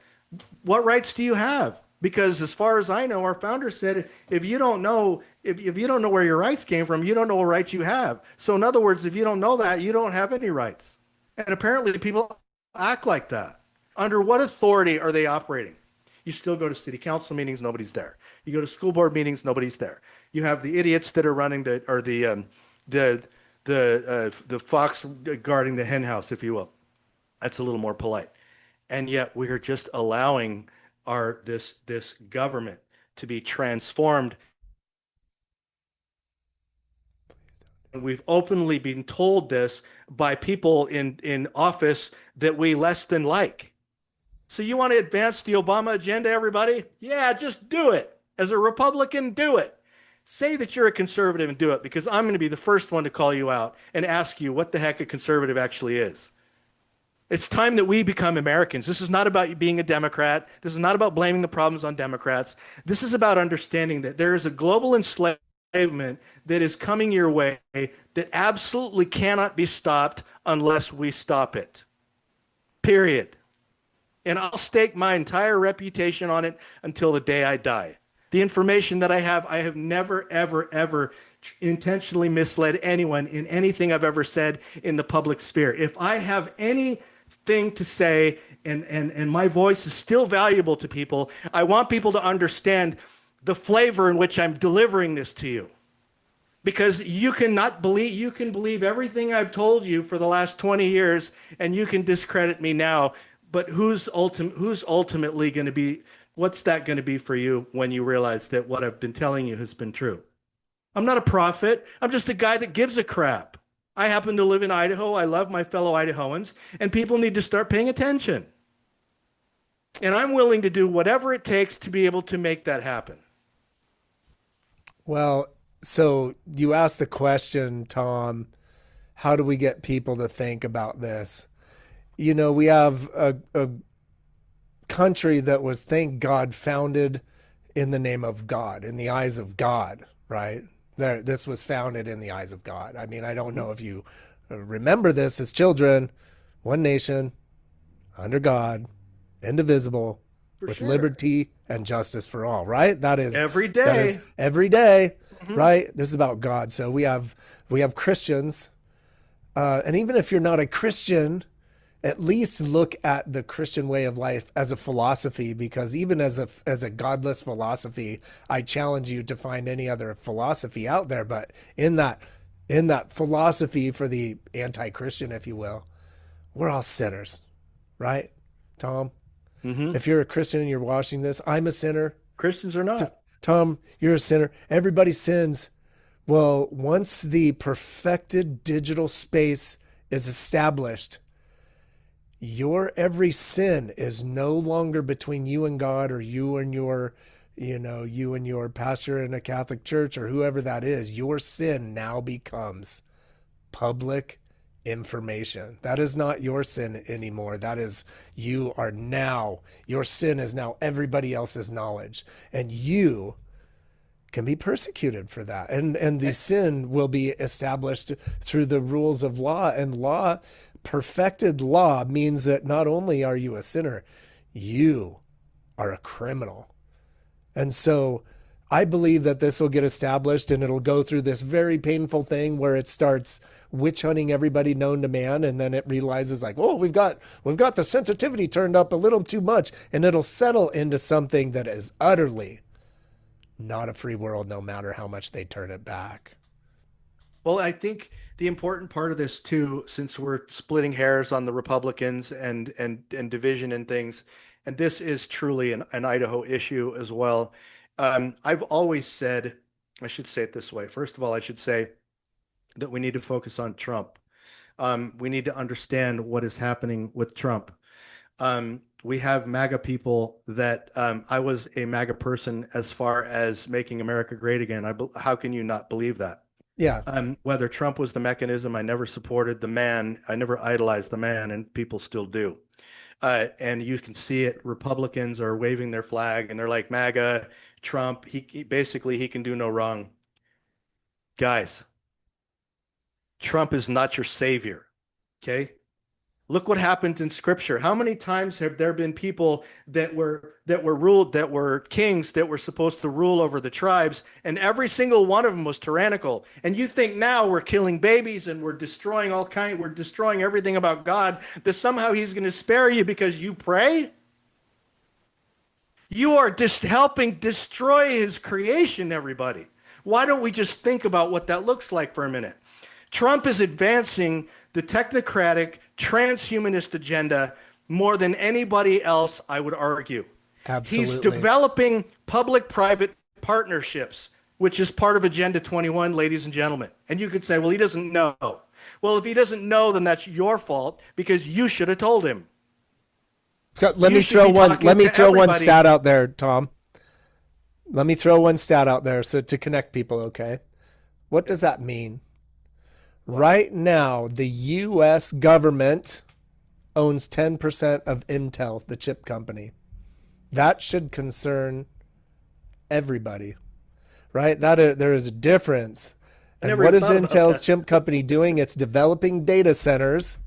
what rights do you have? Because as far as I know, our founder said, if you don't know, if you don't know where your rights came from, you don't know what rights you have. So in other words, if you don't know that, you don't have any rights. And apparently people act like that. Under what authority are they operating? You still go to city council meetings, nobody's there. You go to school board meetings, nobody's there. You have the idiots that are running the fox guarding the hen house, if you will. That's a little more polite. And yet we are just allowing this government to be transformed. And we've openly been told this by people in office that we less than like. So you want to advance the Obama agenda, everybody? Yeah, just do it. As a Republican, do it. Say that you're a conservative and do it, because I'm going to be the first one to call you out and ask you what the heck a conservative actually is. It's time that we become Americans. This is not about being a Democrat. This is not about blaming the problems on Democrats. This is about understanding that there is a global enslavement that is coming your way that absolutely cannot be stopped unless we stop it. Period. And I'll stake my entire reputation on it until the day I die. The information that I have never, ever, ever intentionally misled anyone in anything I've ever said in the public sphere. If I have anything to say and my voice is still valuable to people, I want people to understand the flavor in which I'm delivering this to you. Because you can believe everything I've told you for the last 20 years, and you can discredit me now. But who's ultimately going to be, what's that going to be for you when you realize that what I've been telling you has been true? I'm not a prophet. I'm just a guy that gives a crap. I happen to live in Idaho. I love my fellow Idahoans, and people need to start paying attention. And I'm willing to do whatever it takes to be able to make that happen. well, so you asked the question, Tom, how do we get people to think about this? You know, we have a country that was, thank God, founded in the name of God, in the eyes of God, right? This was founded in the eyes of God. I mean, I don't know if you remember this as children: one nation, under God, indivisible, with liberty and justice for all, right? That is Every that day. is every day, right? This is about God. So we have Christians, and even if you're not a Christian, at least look at the Christian way of life as a philosophy, because even as a godless philosophy, I challenge you to find any other philosophy out there. But in that philosophy for the anti-Christian, if you will, we're all sinners, right, Tom? Mm-hmm. If you're a Christian and you're watching this, I'm a sinner. Christians are not. Tom, you're a sinner. Everybody sins. Well, once the perfected digital space is established, your every sin is no longer between you and God, or you and your you and your pastor in a Catholic church or whoever that is, your sin now becomes public information. That is not your sin anymore. That is, your sin is now everybody else's knowledge. And you can be persecuted for that. And the sin will be established through the rules of law. And perfected law means that not only are you a sinner, you are a criminal. And so I believe that this will get established, and it'll go through this very painful thing where it starts witch hunting everybody known to man, and then it realizes like, oh, we've got the sensitivity turned up a little too much, and it'll settle into something that is utterly not a free world, no matter how much they turn it back. Well, I think the important part of this too, since we're splitting hairs on the Republicans and division and things, and this is truly an Idaho issue as well. I've always said, I should say it this way. First of all, I should say that we need to focus on Trump. We need to understand what is happening with Trump. We have MAGA people that I was a MAGA person as far as making America great again. How can you not believe that? Yeah. Whether Trump was the mechanism, I never supported the man. I never idolized the man, and people still do. And you can see it. Republicans are waving their flag, and they're like, MAGA, Trump, he basically, he can do no wrong. Guys, Trump is not your savior, okay? Look what happened in Scripture. How many times have there been people that were kings that were supposed to rule over the tribes, and every single one of them was tyrannical? And you think now we're killing babies and we're destroying we're destroying everything about God, that somehow he's going to spare you because you pray? You are just helping destroy his creation, everybody. Why don't we just think about what that looks like for a minute? Trump is advancing the technocratic, transhumanist agenda more than anybody else, I would argue. Absolutely. He's developing public-private partnerships, which is part of Agenda 21, ladies and gentlemen. And you could say, well, he doesn't know. Well, if he doesn't know, then that's your fault, because you should have told him. Let me throw one stat out there, Tom. Let me throw one stat out there so to connect people, okay? What does that mean? Right now, the U.S. government owns 10% of Intel, the chip company. That should concern everybody, right? There is a difference. And what is Intel's chip company doing? It's developing data centers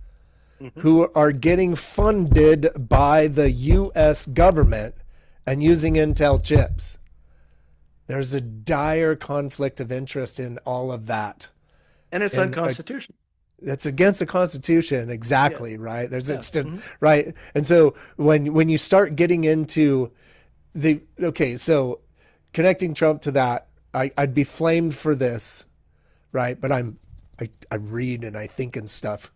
who are getting funded by the U.S. government and using Intel chips. There's a dire conflict of interest in all of that. And it's unconstitutional. It's against the Constitution, exactly, right? Right. And so when you start getting into so connecting Trump to that, I'd be flamed for this, right? But I read and I think and stuff.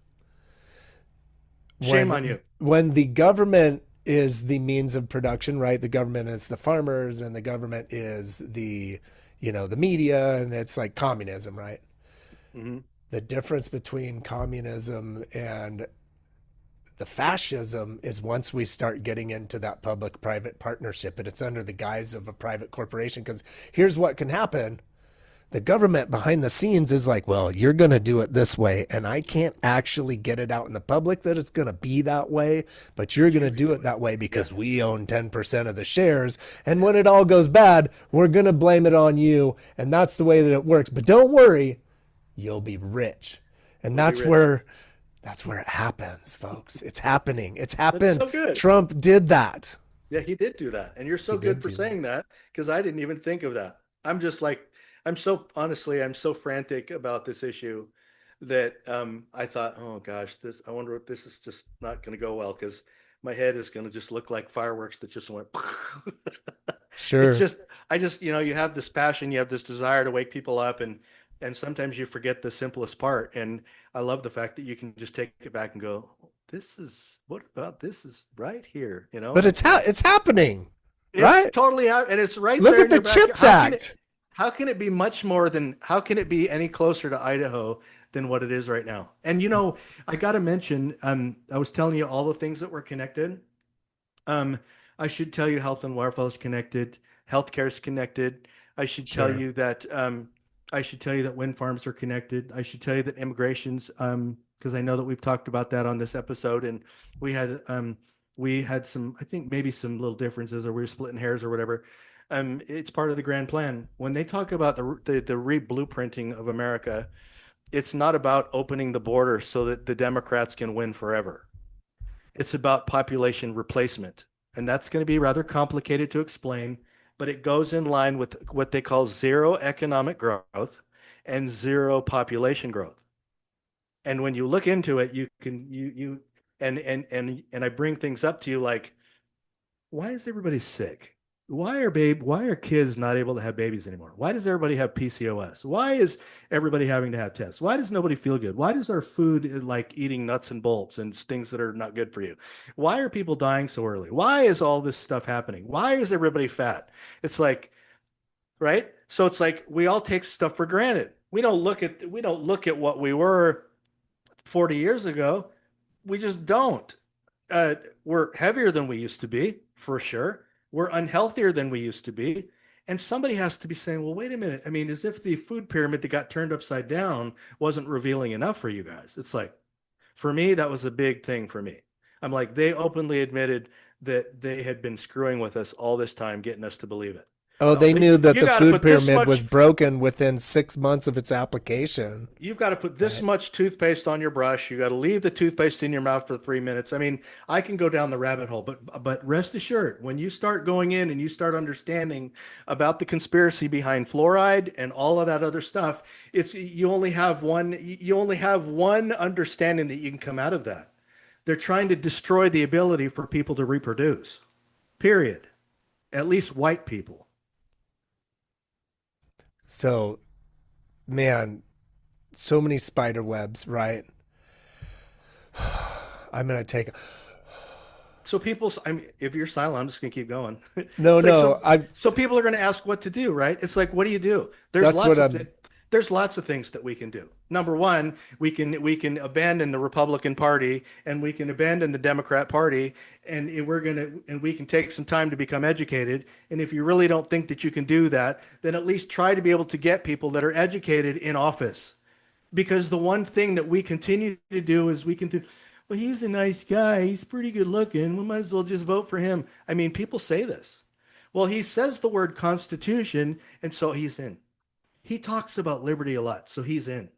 Shame on you. When the government is the means of production, right? The government is the farmers, and the government is the media, and it's like communism, right? Mm-hmm. The difference between communism and the fascism is once we start getting into that public-private partnership, and it's under the guise of a private corporation. Because here's what can happen. The government behind the scenes is like, well, you're going to do it this way, and I can't actually get it out in the public that it's going to be that way, but you're going to do it that way because we own 10% of the shares, and when it all goes bad, we're going to blame it on you, and that's the way that it works. But don't worry, you'll be rich. And that's where it happens, folks. It's happening. It's happened. So good. Trump did that. Yeah, he did do that. And you're so good for saying that, because I didn't even think of that. I'm so frantic about this issue that I thought, oh gosh, I wonder if this is just not going to go well, because my head is going to just look like fireworks that just went. Sure. You have this passion, you have this desire to wake people up, and sometimes you forget the simplest part. And I love the fact that you can just take it back and go, what about this is right here, But it's happening, right? It's totally out, and it's right Look there. Look at the CHIPS Act. How can it be how can it be any closer to Idaho than what it is right now? And, I got to mention, I was telling you all the things that were connected. I should tell you health and welfare is connected. Healthcare is connected. I should tell Sure. you that wind farms are connected. I should tell you that immigrations, because I know that we've talked about that on this episode, and we had some, I think maybe some little differences, or we were splitting hairs or whatever. It's part of the grand plan. When they talk about the re-blueprinting of America, it's not about opening the border so that the Democrats can win forever. It's about population replacement. And that's going to be rather complicated to explain, but it goes in line with what they call zero economic growth and zero population growth. And when you look into it, you can and I bring things up to you like, why is everybody sick? Why are kids not able to have babies anymore? Why does everybody have PCOS? Why is everybody having to have tests? Why does nobody feel good? Why does our food like eating nuts and bolts and things that are not good for you? Why are people dying so early? Why is all this stuff happening? Why is everybody fat? It's like, right? So it's like we all take stuff for granted. We don't look at what we were 40 years ago. We just don't. We're heavier than we used to be, for sure. We're unhealthier than we used to be. And somebody has to be saying, well, wait a minute. I mean, as if the food pyramid that got turned upside down wasn't revealing enough for you guys. It's like, for me, that was a big thing for me. I'm like, they openly admitted that they had been screwing with us all this time, getting us to believe it. Oh, No, they knew that you the got to food put this pyramid was much broken within 6 months of its application. You've got to put this Right. much toothpaste on your brush. You got to leave the toothpaste in your mouth for 3 minutes. I mean, I can go down the rabbit hole, but rest assured, when you start going in and you start understanding about the conspiracy behind fluoride and all of that other stuff, you only have one understanding that you can come out of that. They're trying to destroy the ability for people to reproduce. Period. At least white people. So, man, so many spider webs, right? I'm going to take So people, I mean, if you're silent, I'm just gonna keep going. No, It's like no, I so people are gonna ask what to do, right? It's like, what do you do? that's what I'm There's lots of things that we can do. Number one, we can abandon the Republican Party and we can abandon the Democrat Party, and we can take some time to become educated. And if you really don't think that you can do that, then at least try to be able to get people that are educated in office. Because the one thing that we continue to do is well, he's a nice guy. He's pretty good looking. We might as well just vote for him. I mean, people say this. Well, he says the word Constitution, and so he's in. He talks about liberty a lot, so he's in.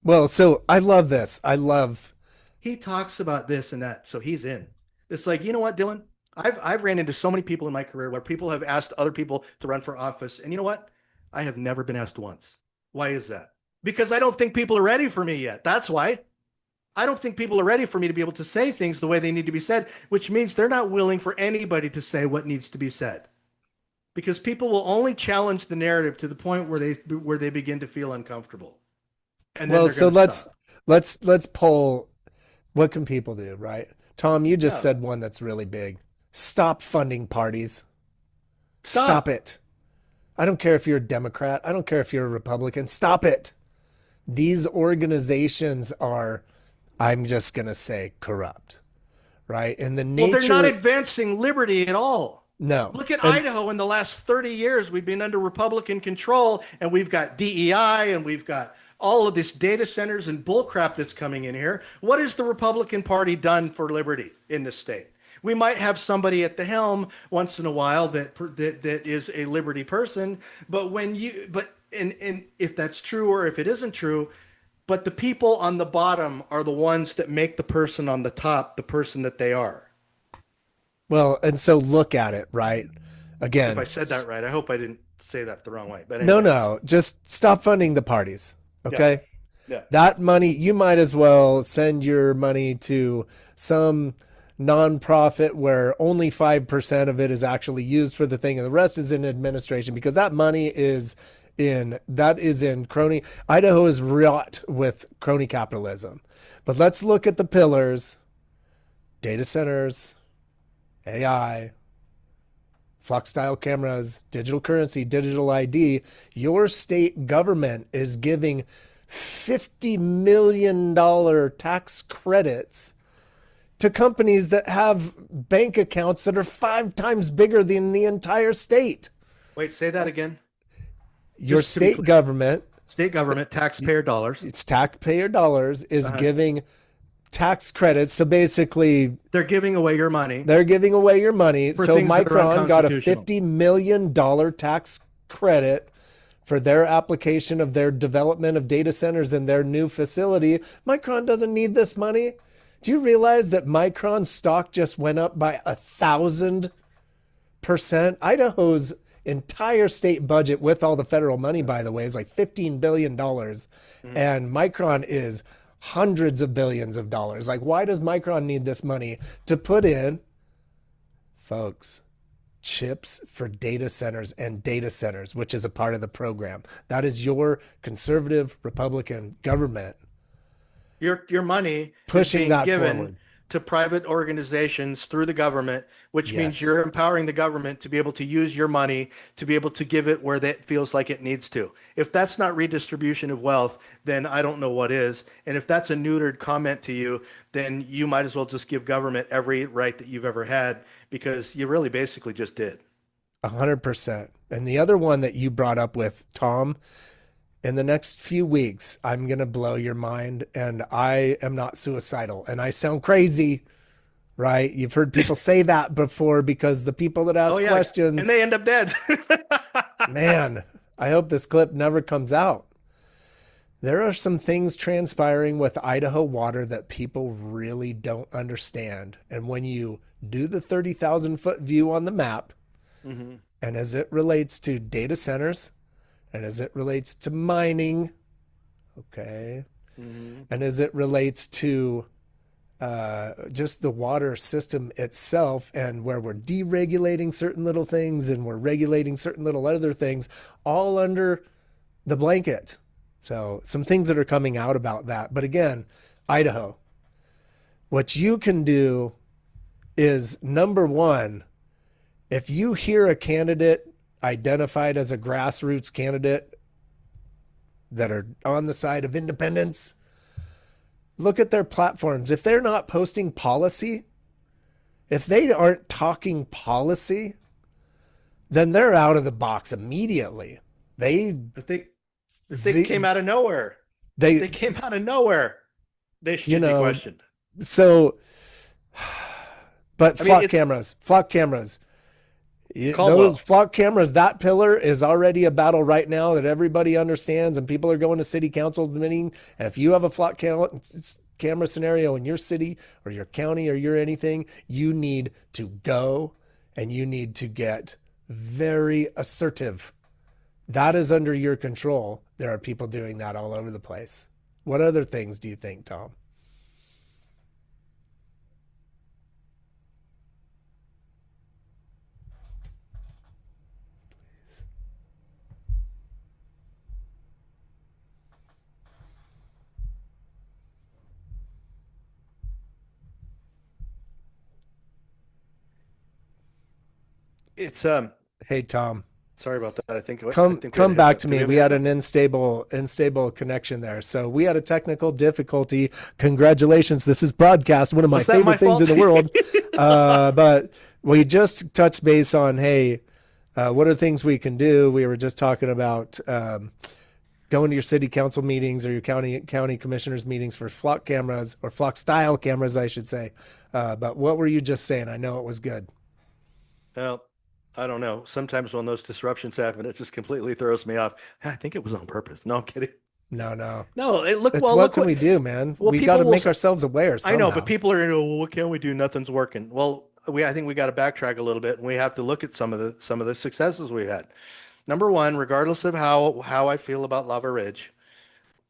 well, so I love this. I love He talks about this and that, so he's in. It's like, you know what, Dylan? I've ran into so many people in my career where people have asked other people to run for office, and you know what? I have never been asked once. Why is that? Because I don't think people are ready for me yet. That's why. I don't think people are ready for me to be able to say things the way they need to be said, which means they're not willing for anybody to say what needs to be said. Because people will only challenge the narrative to the point where they begin to feel uncomfortable. And then well, they're so going to stop. let's poll what can people do, right? Tom, you just Yeah. said one that's really big. Stop funding parties. Stop Stop. it. I don't care if you're a Democrat. I don't care if you're a Republican. Stop it. These organizations are, I'm just going to say, corrupt, right? And the Well, they're not nature, advancing liberty at all. no. Look at And Idaho in the last 30 years. We've been under Republican control, and we've got DEI, and we've got all of this data centers and bullcrap that's coming in here. What has the Republican Party done for liberty in this state? We might have somebody at the helm once in a while that is a liberty person, but and if that's true or if it isn't true, but the people on the bottom are the ones that make the person on the top the person that they are. well, and so look at it, right? If I Again, said that right, I hope I didn't say that the wrong way. But no, anyway, no, just stop funding the parties, yeah, okay? yeah. That money, you might as well send your money to some nonprofit where only 5% of it is actually used for the thing and the rest is in administration because that money is in crony. Idaho is wrought with crony capitalism. But let's look at the pillars: data centers, AI, flux style cameras, digital currency, digital ID. Your state government is giving $50 million tax credits to companies that have bank accounts that are 5 times bigger than the entire state. Wait, say that again. Your Just to be state clear, government, state government, taxpayer dollars. it's taxpayer dollars, is Uh-huh. giving tax credits. So basically, They're giving away your money they're giving away your money. for So things that are Micron got a unconstitutional. $50 million tax credit for their application of their development of data centers in their new facility. Micron doesn't need this money. Do you realize that Micron's stock just went up by 1,000%? Idaho's entire state budget with all the federal money, by the way, is like $15 billion. And Micron is hundreds of billions of dollars. Like, why does Micron need this money to put in, folks, chips for data centers and data centers, which is a part of the program? That is your conservative Republican government Your money pushing is being that given forward. to private organizations through the government, which means Yes. you're empowering the government to be able to use your money to be able to give it where that feels like it needs to. If that's not redistribution of wealth, then I don't know what is. And if that's a neutered comment to you, then you might as well just give government every right that you've ever had, because you really basically just did. 100%. And the other one that you brought up with Tom, in the next few weeks, I'm going to blow your mind, and I am not suicidal. And I sound crazy, right? You've heard people say that before because the people that ask questions, and they end up dead. man, I hope this clip never comes out. There are some things transpiring with Idaho water that people really don't understand. And when you do the 30,000-foot view on the map, and as it relates to data centers, and as it relates to mining, okay, and as it relates to just the water system itself, and where we're deregulating certain little things and we're regulating certain little other things, all under the blanket. So some things that are coming out about that. But again, Idaho, what you can do is, number one, if you hear a candidate identified as a grassroots candidate that are on the side of independence, look at their platforms. If they're not posting policy, if they aren't talking policy, then they're out of the box immediately. If they came out of nowhere. They came out of nowhere. They should be questioned. So, but flock cameras. Those flock cameras, that pillar is already a battle right now that everybody understands, and people are going to city council meeting. And if you have a flock camera scenario in your city or your county or your anything, you need to go and you need to get very assertive. That is under your control. There are people doing that all over the place. What other things do you think, Tom? It's Hey, Tom. Sorry about that. I think Come back to me. We had an unstable connection there. So we had a technical difficulty. Congratulations. This is broadcast, one of my favorite things in the world. But we just touched base on, hey, what are things we can do? We were just talking about going to your city council meetings or your county commissioners meetings for flock cameras, or flock style cameras, I should say. But what were you just saying? I know it was good. Well, I don't know. Sometimes when those disruptions happen, it just completely throws me off. I think it was on purpose. No, I'm kidding. No. What can we do, man? Well, we got to make ourselves aware somehow. I know, but people are going to go, well, what can we do? Nothing's working. Well, I think we got to backtrack a little bit, and we have to look at some of the successes we've had. Number one, regardless of how I feel about Lava Ridge,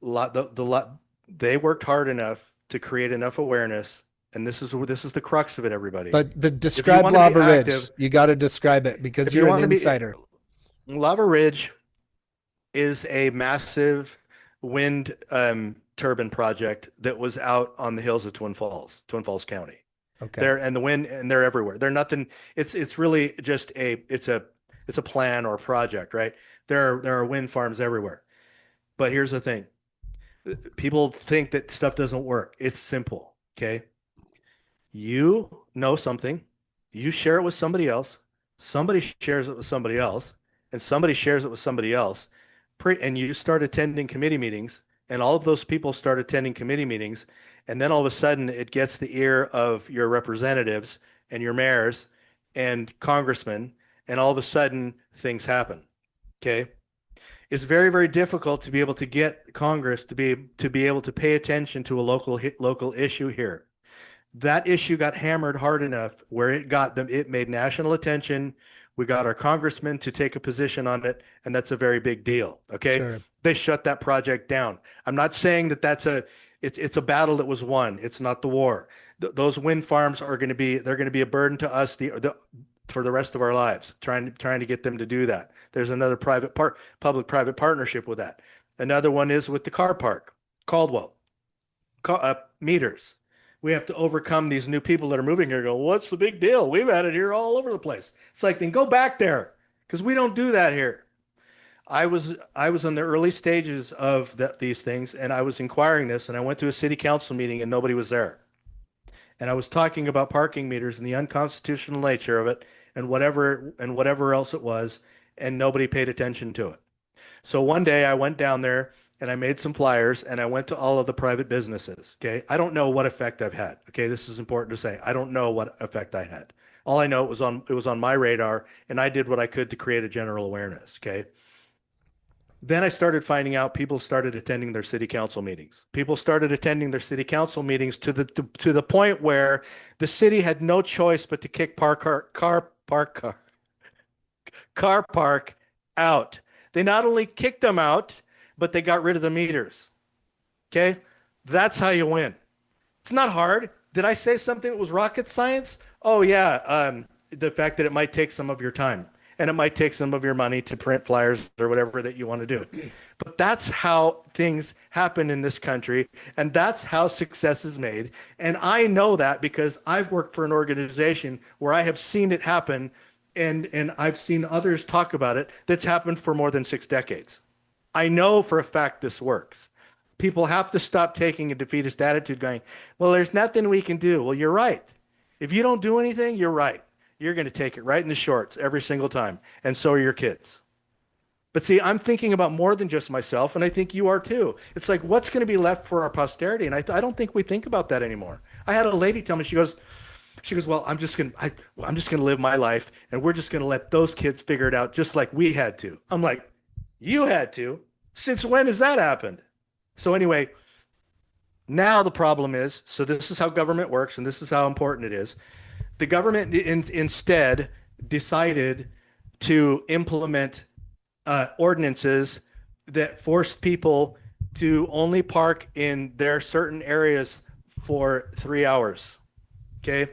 they worked hard enough to create enough awareness. And this is the crux of it, everybody. But describe Lava Ridge. You got to describe it because you're an insider. Lava Ridge is a massive wind turbine project that was out on the hills of Twin Falls County. Okay. They're everywhere. They're nothing. It's really just it's a plan or a project, right? There are wind farms everywhere. But here's the thing. People think that stuff doesn't work. It's simple. Okay. You know something, you share it with somebody shares it with somebody else, and somebody shares it with somebody else. And you start attending committee meetings, and all of those people start attending committee meetings, and then all of a sudden it gets the ear of your representatives and your mayors and congressmen, and all of a sudden things happen. Okay. It's very, very difficult to be able to get Congress to be able to pay attention to a local issue here. That issue got hammered hard enough where it made national attention. We got our congressmen to take a position on it, and that's a very big deal. Okay. Sure. They shut that project down. I'm not saying that it's a battle that was won. It's not the war. Those wind farms they're going to be a burden to us for the rest of our lives, trying to get them to do that. There's another public-private partnership with that. Another one is with the car park, Caldwell, meters. We have to overcome these new people that are moving here. Go, what's the big deal? We've had it here all over the place. It's like, then go back there, because we don't do that here. I was in the early stages of these things, and I was inquiring this, and I went to a city council meeting, and nobody was there. And I was talking about parking meters and the unconstitutional nature of it, and whatever else it was, and nobody paid attention to it. So one day I went down there and I made some flyers, and I went to all of the private businesses. Okay. I don't know what effect I've had. Okay. This is important to say. I don't know what effect I had. All I know, it was on my radar, and I did what I could to create a general awareness. Okay. Then I started finding out people started attending their city council meetings. People started attending their city council meetings to the point where the city had no choice but to kick car park out. They not only kicked them out, but they got rid of the meters. Okay? That's how you win. It's not hard. Did I say something that was rocket science? Oh, yeah. The fact that it might take some of your time, and it might take some of your money to print flyers or whatever that you want to do. But that's how things happen in this country, and that's how success is made. And I know that because I've worked for an organization where I have seen it happen, and I've seen others talk about it that's happened for more than 6 decades. I know for a fact this works. People have to stop taking a defeatist attitude going, well, there's nothing we can do. Well, you're right. If you don't do anything, you're right. You're going to take it right in the shorts every single time. And so are your kids. But see, I'm thinking about more than just myself, and I think you are too. It's like, what's going to be left for our posterity? And I don't think we think about that anymore. I had a lady tell me, she goes, well, I'm just going to live my life, and we're just going to let those kids figure it out just like we had to. I'm like, you had to? Since when has that happened? So anyway, now the problem is, so this is how government works, and this is how important it is. The government instead decided to implement ordinances that forced people to only park in their certain areas for 3 hours. Okay?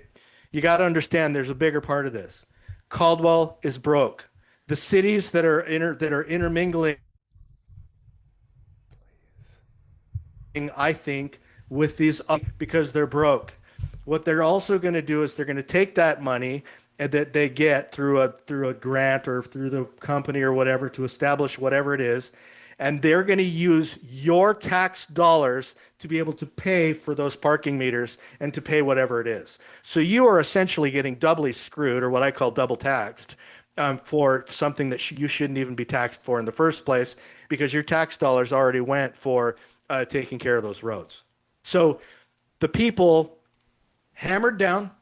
You got to understand there's a bigger part of this. Caldwell is broke. The cities that are intermingling, I think, with these because they're broke. What they're also going to do is they're going to take that money that they get through a grant or through the company or whatever to establish whatever it is, and they're going to use your tax dollars to be able to pay for those parking meters and to pay whatever it is. So you are essentially getting doubly screwed, or what I call double taxed, for something that you shouldn't even be taxed for in the first place, because your tax dollars already went for taking care of those roads. So the people hammered down,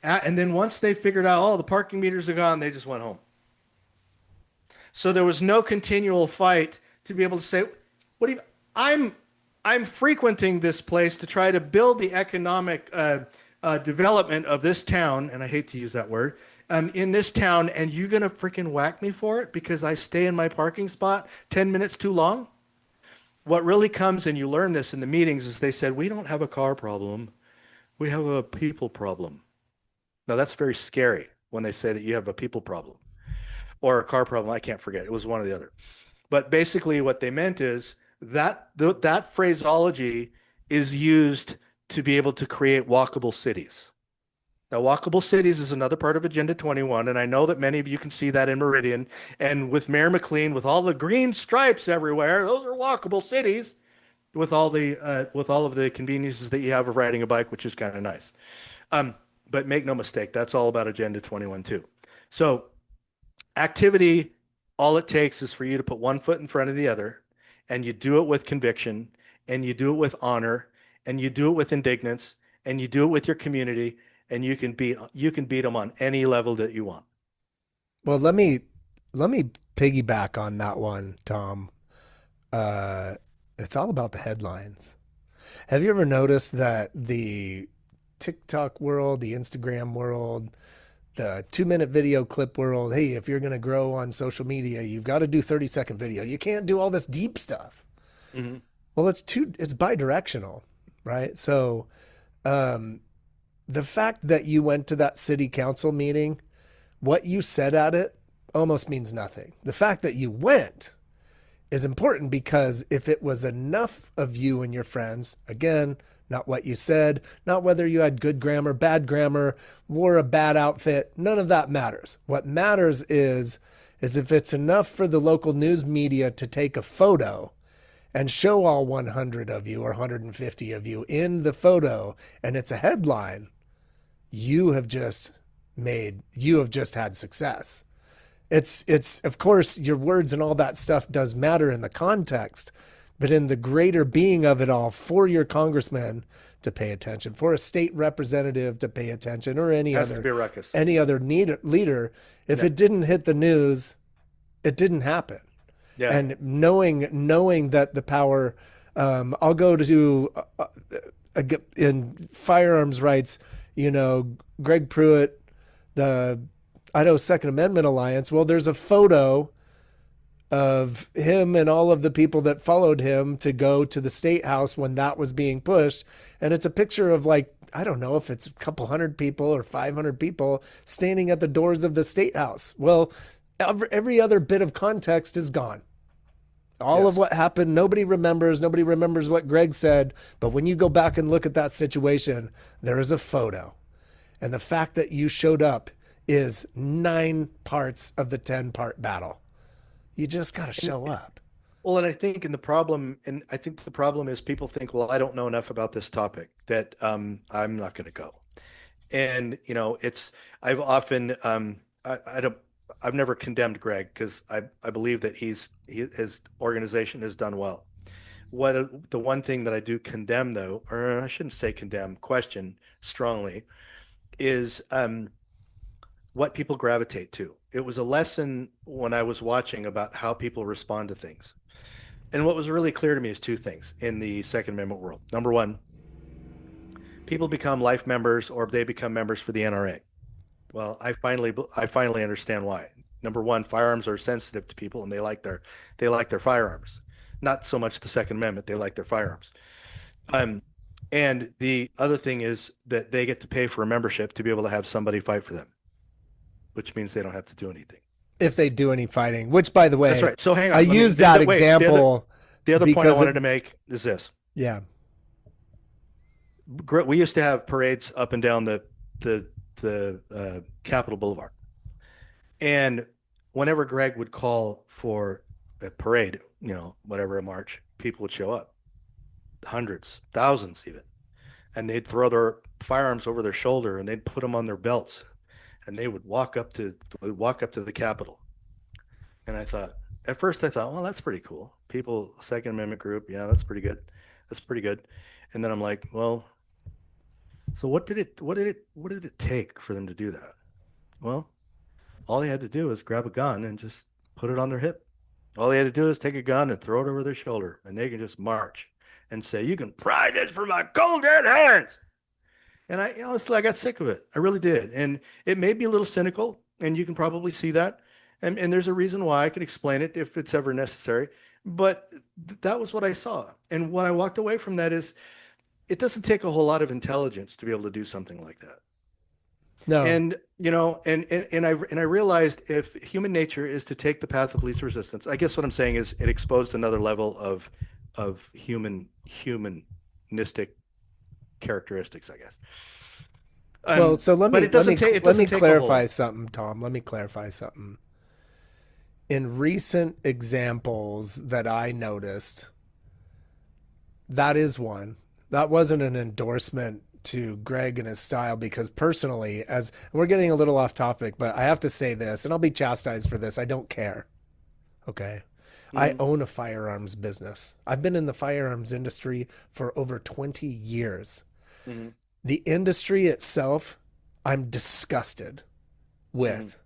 and then once they figured out, oh, the parking meters are gone, they just went home. So there was no continual fight to be able to say, what do you, I'm frequenting this place to try to build the economic development of this town, and I hate to use that word, in this town, and you're going to freaking whack me for it because I stay in my parking spot 10 minutes too long? What really comes, and you learn this in the meetings, is they said, we don't have a car problem. We have a people problem. Now, that's very scary when they say that you have a people problem or a car problem. I can't forget. It was one or the other. But basically what they meant is that phraseology is used to be able to create walkable cities. Now, walkable cities is another part of Agenda 21, and I know that many of you can see that in Meridian. And with Mayor McLean, with all the green stripes everywhere, those are walkable cities. with all of the conveniences that you have of riding a bike, which is kind of nice. But make no mistake, that's all about Agenda 21 too. So activity, all it takes is for you to put one foot in front of the other, and you do it with conviction, and you do it with honor, and you do it with indignance, and you do it with your community, and you can beat them on any level that you want. Well, let me piggyback on that one, Tom. Uh, it's all about the headlines. Have you ever noticed that the TikTok world, the Instagram world, the 2 minute video clip world, hey, if you're going to grow on social media, you've got to do 30-second video. You can't do all this deep stuff. Mm-hmm. Well, it's bi-directional, right? So, the fact that you went to that city council meeting, what you said at it almost means nothing. The fact that you went is important, because if it was enough of you and your friends, again, not what you said, not whether you had good grammar, bad grammar, wore a bad outfit, none of that matters. What matters is if it's enough for the local news media to take a photo and show all 100 of you or 150 of you in the photo, and it's a headline, you have just had success. It's of course your words and all that stuff does matter in the context, but in the greater being of it all, for your congressman to pay attention, for a state representative to pay attention, or any Has other to be a ruckus. leader, if Yeah. it didn't hit the news, it didn't happen. Yeah. And knowing that the power, I'll go to in firearms rights, Greg Pruitt, the Idaho Second Amendment Alliance. Well, there's a photo of him and all of the people that followed him to go to the state house when that was being pushed. And it's a picture of, like, I don't know if it's a couple hundred people or 500 people standing at the doors of the state house. Well, every other bit of context is gone. All of what happened, nobody remembers. Nobody remembers what Greg said. But when you go back and look at that situation, there is a photo. And the fact that you showed up is 9 parts of the 10-part battle. You just got to show up. Well, and I think the problem is people think, well, I don't know enough about this topic, that I'm not going to go. And I've often I don't I've never condemned Greg, because I believe that his organization has done well. The one thing that I do condemn, though, or I shouldn't say condemn, question strongly, is what people gravitate to. It was a lesson when I was watching about how people respond to things. And what was really clear to me is two things in the Second Amendment world. Number one, people become life members, or they become members for the NRA. Well, I finally understand why. Number one, firearms are sensitive to people, and they like their firearms. Not so much the Second Amendment; they like their firearms. And the other thing is that they get to pay for a membership to be able to have somebody fight for them, which means they don't have to do anything. If they do any fighting, which, by the way, that's right. So hang on. I used that example. The other point I wanted to make is this. Yeah. We used to have parades up and down the Capitol Boulevard, and whenever Greg would call for a parade, whatever, a march, people would show up, hundreds, thousands even, and they'd throw their firearms over their shoulder and they'd put them on their belts, and they would walk up to the Capitol. And at first I thought, well, that's pretty cool. People, Second Amendment group, yeah, that's pretty good. That's pretty good. And then I'm like, well, so what did it take for them to do that? Well, all they had to do was grab a gun and just put it on their hip. All they had to do is take a gun and throw it over their shoulder, and they can just march and say, "You can pry this from my cold dead hands." And I honestly got sick of it. I really did. And it made me a little cynical, and you can probably see that. And there's a reason why. I can explain it if it's ever necessary. But that was what I saw. And what I walked away from that is, it doesn't take a whole lot of intelligence to be able to do something like that. No. And I realized, if human nature is to take the path of least resistance, I guess what I'm saying is it exposed another level of humanistic characteristics, I guess. Well, so let me clarify something, Tom. Let me clarify something. In recent examples that I noticed, That is one. That wasn't an endorsement to Greg and his style, because personally, as we're getting a little off topic, but I have to say this, and I'll be chastised for this. I don't care. Okay. I own a firearms business. I've been in the firearms industry for over 20 years. The industry itself, I'm disgusted with.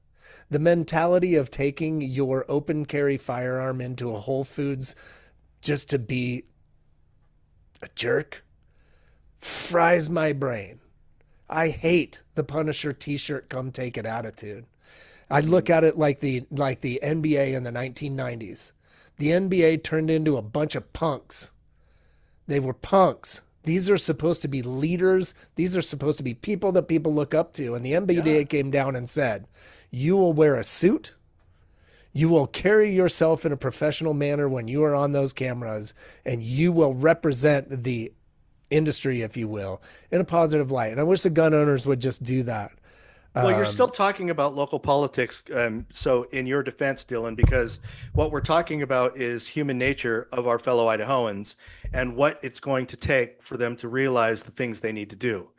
The mentality of taking your open carry firearm into a Whole Foods just to be a jerk fries my brain. I hate the Punisher t-shirt come take it attitude. I look at it like the NBA in the 1990s. The NBA turned into a bunch of punks. They were punks. These are supposed to be leaders. These are supposed to be people that people look up to. And the NBA came down and said, you will wear a suit. You will carry yourself in a professional manner when you are on those cameras, and you will represent the industry, if you will, in a positive light. And I wish the gun owners would just do that. Well, you're still talking about local politics. So in your defense, Dylan, because what we're talking about is human nature of our fellow Idahoans and what it's going to take for them to realize the things they need to do.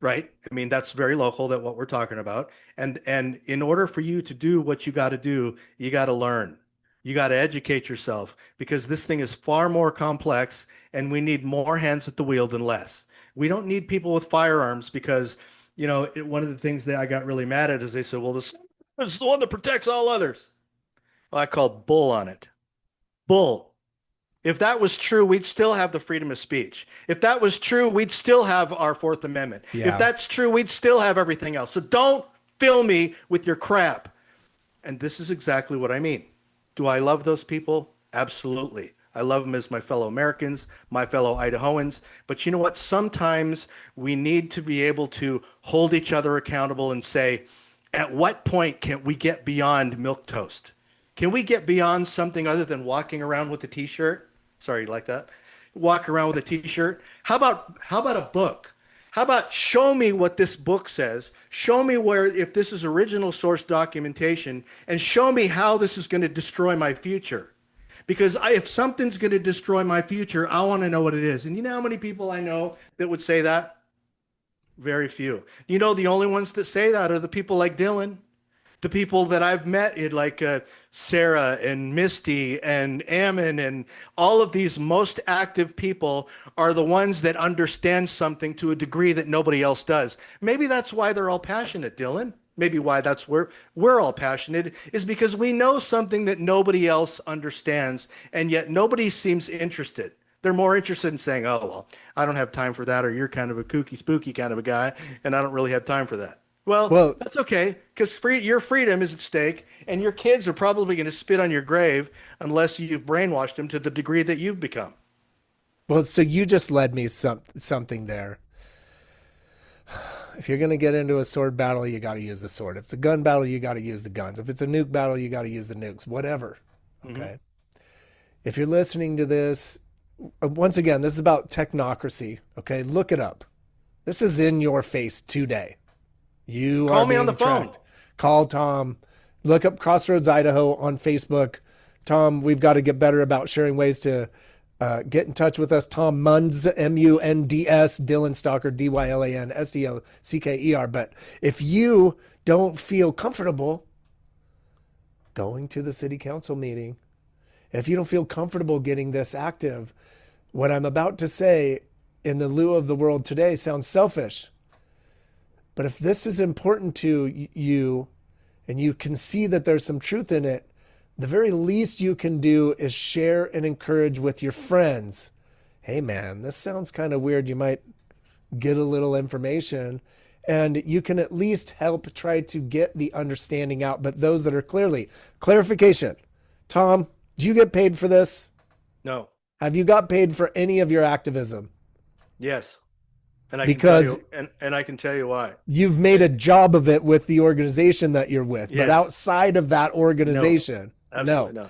Right. I mean, that's very local, that what we're talking about. And in order for you to do what you got to do, you got to learn. You got to educate yourself, because this thing is far more complex and we need more hands at the wheel than less. We don't need people with firearms because, you know, one of the things that I got really mad at is they said, well, this is the one that protects all others. Well, I called bull on it. Bull. If that was true, we'd still have the freedom of speech. If that was true, we'd still have our Fourth Amendment. Yeah. If that's true, we'd still have everything else. So don't fill me with your crap. And this is exactly what I mean. Do I love those people? Absolutely. I love them as my fellow Americans, my fellow Idahoans. But you know what? Sometimes we need to be able to hold each other accountable and say, at what point can we get beyond milquetoast? Can we get beyond something other than walking around with a t-shirt? Sorry, you like that? Walk around with a t-shirt. How about a book? How about show me what this book says? Show me where, if this is original source documentation, and show me how this is going to destroy my future. Because if something's going to destroy my future, I want to know what it is. And you know how many people I know that would say that? Very few. You know, the only ones that say that are the people like Dylan. The people that I've met, like Sarah and Misty and Ammon, and all of these most active people are the ones that understand something to a degree that nobody else does. Maybe that's why they're all passionate, Dylan. Maybe why that's where we're all passionate is because we know something that nobody else understands, and yet nobody seems interested. They're more interested in saying, oh, well, I don't have time for that, or you're kind of a kooky, spooky kind of a guy, and I don't really have time for that. Well, that's okay, because your freedom is at stake, and your kids are probably going to spit on your grave unless you've brainwashed them to the degree that you've become. Well, so you just led me something there. If you're going to get into a sword battle, you got to use the sword. If it's a gun battle, you got to use the guns. If it's a nuke battle, you got to use the nukes, whatever. Okay. If you're listening to this, once again, this is about technocracy. Okay. Look it up. This is in your face today. You call are me on the tracked. phone. Call Tom. Look up Crossroads Idaho on Facebook. Tom, we've got to get better about sharing ways to get in touch with us. Tom Munds, M-U-N-D-S, Dylan Stalker, D-Y-L-A-N, S-D-O-C-K-E-R. But if you don't feel comfortable going to the city council meeting, if you don't feel comfortable getting this active, what I'm about to say in the lieu of the world today sounds selfish. But if this is important to you and you can see that there's some truth in it, the very least you can do is share and encourage with your friends. Hey man, this sounds kind of weird. You might get a little information, and you can at least help try to get the understanding out. But those that are clarification. Tom, do you get paid for this? No. Have you got paid for any of your activism? Yes. And I can tell you why. You've made a job of it with the organization that you're with, yes. But outside of that organization, no.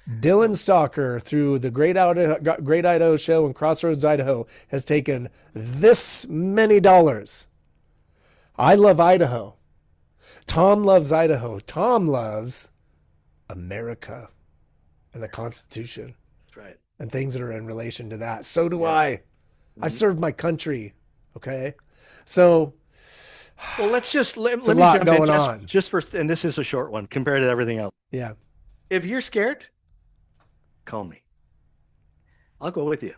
Dylan Stalker, through the Great Idaho Show and Crossroads Idaho, has taken this many dollars. I love Idaho. Tom loves Idaho. Tom loves America and the Constitution. That's right. and things that are in relation to that. So do I. I've served my country. Okay. So, Well, let a me lot jump in going on. just for, and this is a short one compared to everything else. Yeah. If you're scared, call me. I'll go with you.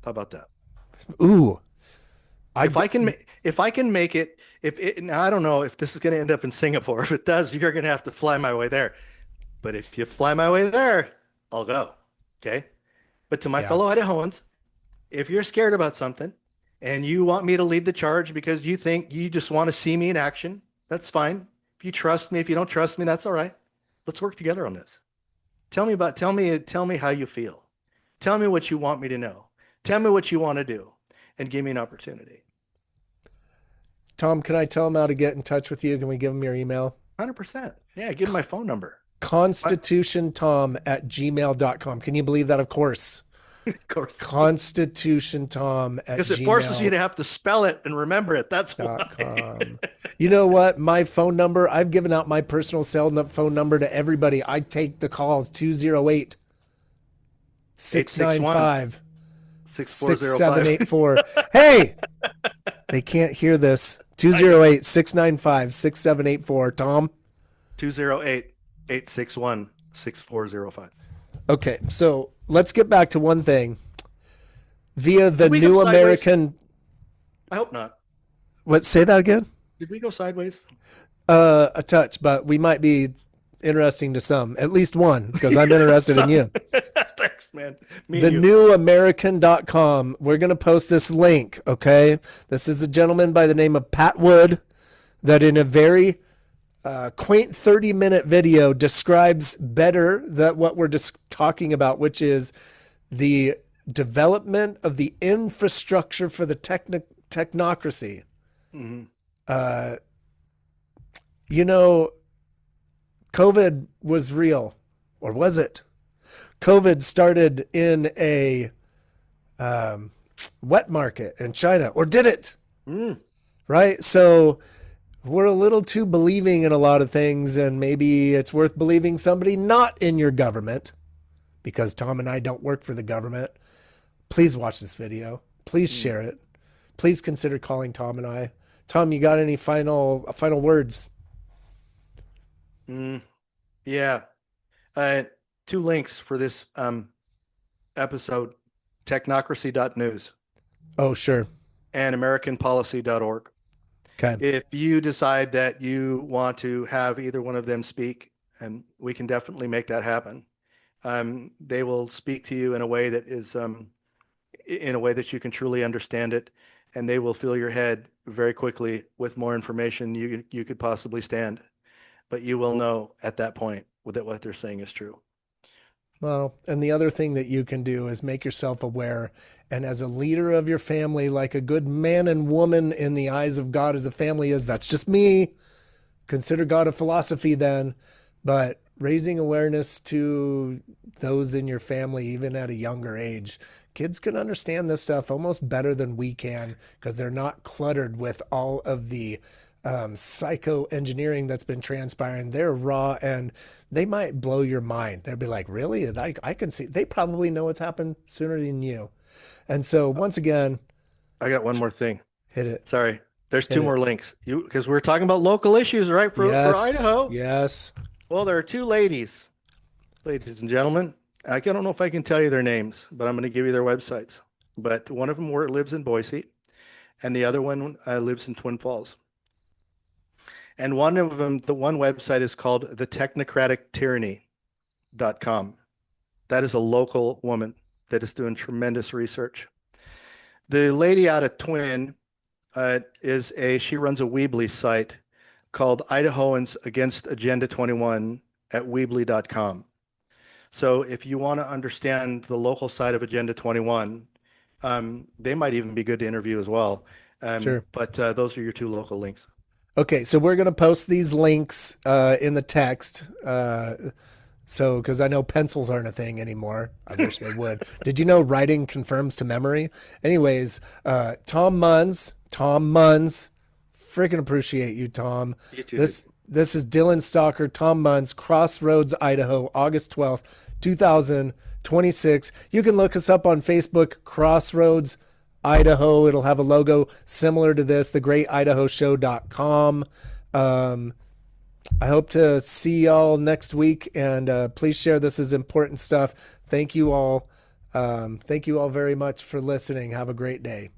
How about that? Ooh. If I can make it, now I don't know if this is going to end up in Singapore. If it does, you're going to have to fly my way there. But if you fly my way there, I'll go. Okay. But to my Yeah. fellow Idahoans, if you're scared about something and you want me to lead the charge because you think you just want to see me in action, that's fine. If you trust me, if you don't trust me, that's all right. Let's work together on this. Tell me how you feel. Tell me what you want me to know. Tell me what you want to do and give me an opportunity. Tom, can I tell them how to get in touch with you? Can we give them your email? 100%. Yeah, give them my phone number. constitutiontom@gmail.com. Can you believe that? Of course. Of course. constitutiontom@gmail.com. Because it forces you to have to spell it and remember it. That's why. You know what? My phone number, I've given out my personal cell phone number to everybody. I take the calls 208 695 6784. Hey, they can't hear this. 208 695 6784. Tom? 208-861-6405. Okay, so let's get back to one thing. Via the Did we New go sideways? American. I hope not. What? Say that again? Did we go sideways? A touch, but we might be interesting to some. At least one, because I'm interested in you. Thanks, man. The newamerican.com. We're going to post this link, okay? This is a gentleman by the name of Pat Wood that in a very quaint 30-minute video describes better that what we're just talking about, which is the development of the infrastructure for the technocracy. Mm-hmm. You know, COVID was real, or was it? COVID started in a wet market in China, or did it? Right? So we're a little too believing in a lot of things, and maybe it's worth believing somebody not in your government, because Tom and I don't work for the government. Please watch this video. Please share it. Please consider calling Tom and I. Tom, you got any final words? Yeah. 2 links for this episode, technocracy.news Oh, sure. and americanpolicy.org. Okay. If you decide that you want to have either one of them speak, and we can definitely make that happen, they will speak to you in a way that is in a way that you can truly understand it, and they will fill your head very quickly with more information you could possibly stand. But you will know at that point that what they're saying is true. Well, and the other thing that you can do is make yourself aware. And as a leader of your family, like a good man and woman in the eyes of God as a family is, that's just me. Consider God a philosophy then. But raising awareness to those in your family, even at a younger age, kids can understand this stuff almost better than we can, because they're not cluttered with all of the psycho-engineering that's been transpiring. They're raw, and they might blow your mind. They'll be like, really? I can see. They probably know what's happened sooner than you. And so once again, I got one more thing. hit it. Sorry. There's 2 more links. Because we're talking about local issues, right? For Idaho. Yes. Well, there are 2 ladies and gentlemen. I don't know if I can tell you their names, but I'm going to give you their websites. But one of them lives in Boise, and the other one lives in Twin Falls. And one of them, the one website is called the technocratictyranny.com. That is a local woman that is doing tremendous research. The lady out of Twin she runs a Weebly site called Idahoans Against Agenda 21 at Weebly.com. So if you want to understand the local side of Agenda 21, they might even be good to interview as well. Sure. But those are your 2 local links. Okay, so we're going to post these links in the text. So, because I know pencils aren't a thing anymore. I wish they would. Did you know writing confirms to memory? Anyways, Tom Munds, freaking appreciate you, Tom. You too. This is Dylan Stalker, Tom Munds, Crossroads, Idaho, August 12th, 2026. You can look us up on Facebook, Crossroads, Idaho. It'll have a logo similar to this, thegreatidahoshow.com. I hope to see y'all next week, and please share. This is important stuff. Thank you all. Thank you all very much for listening. Have a great day.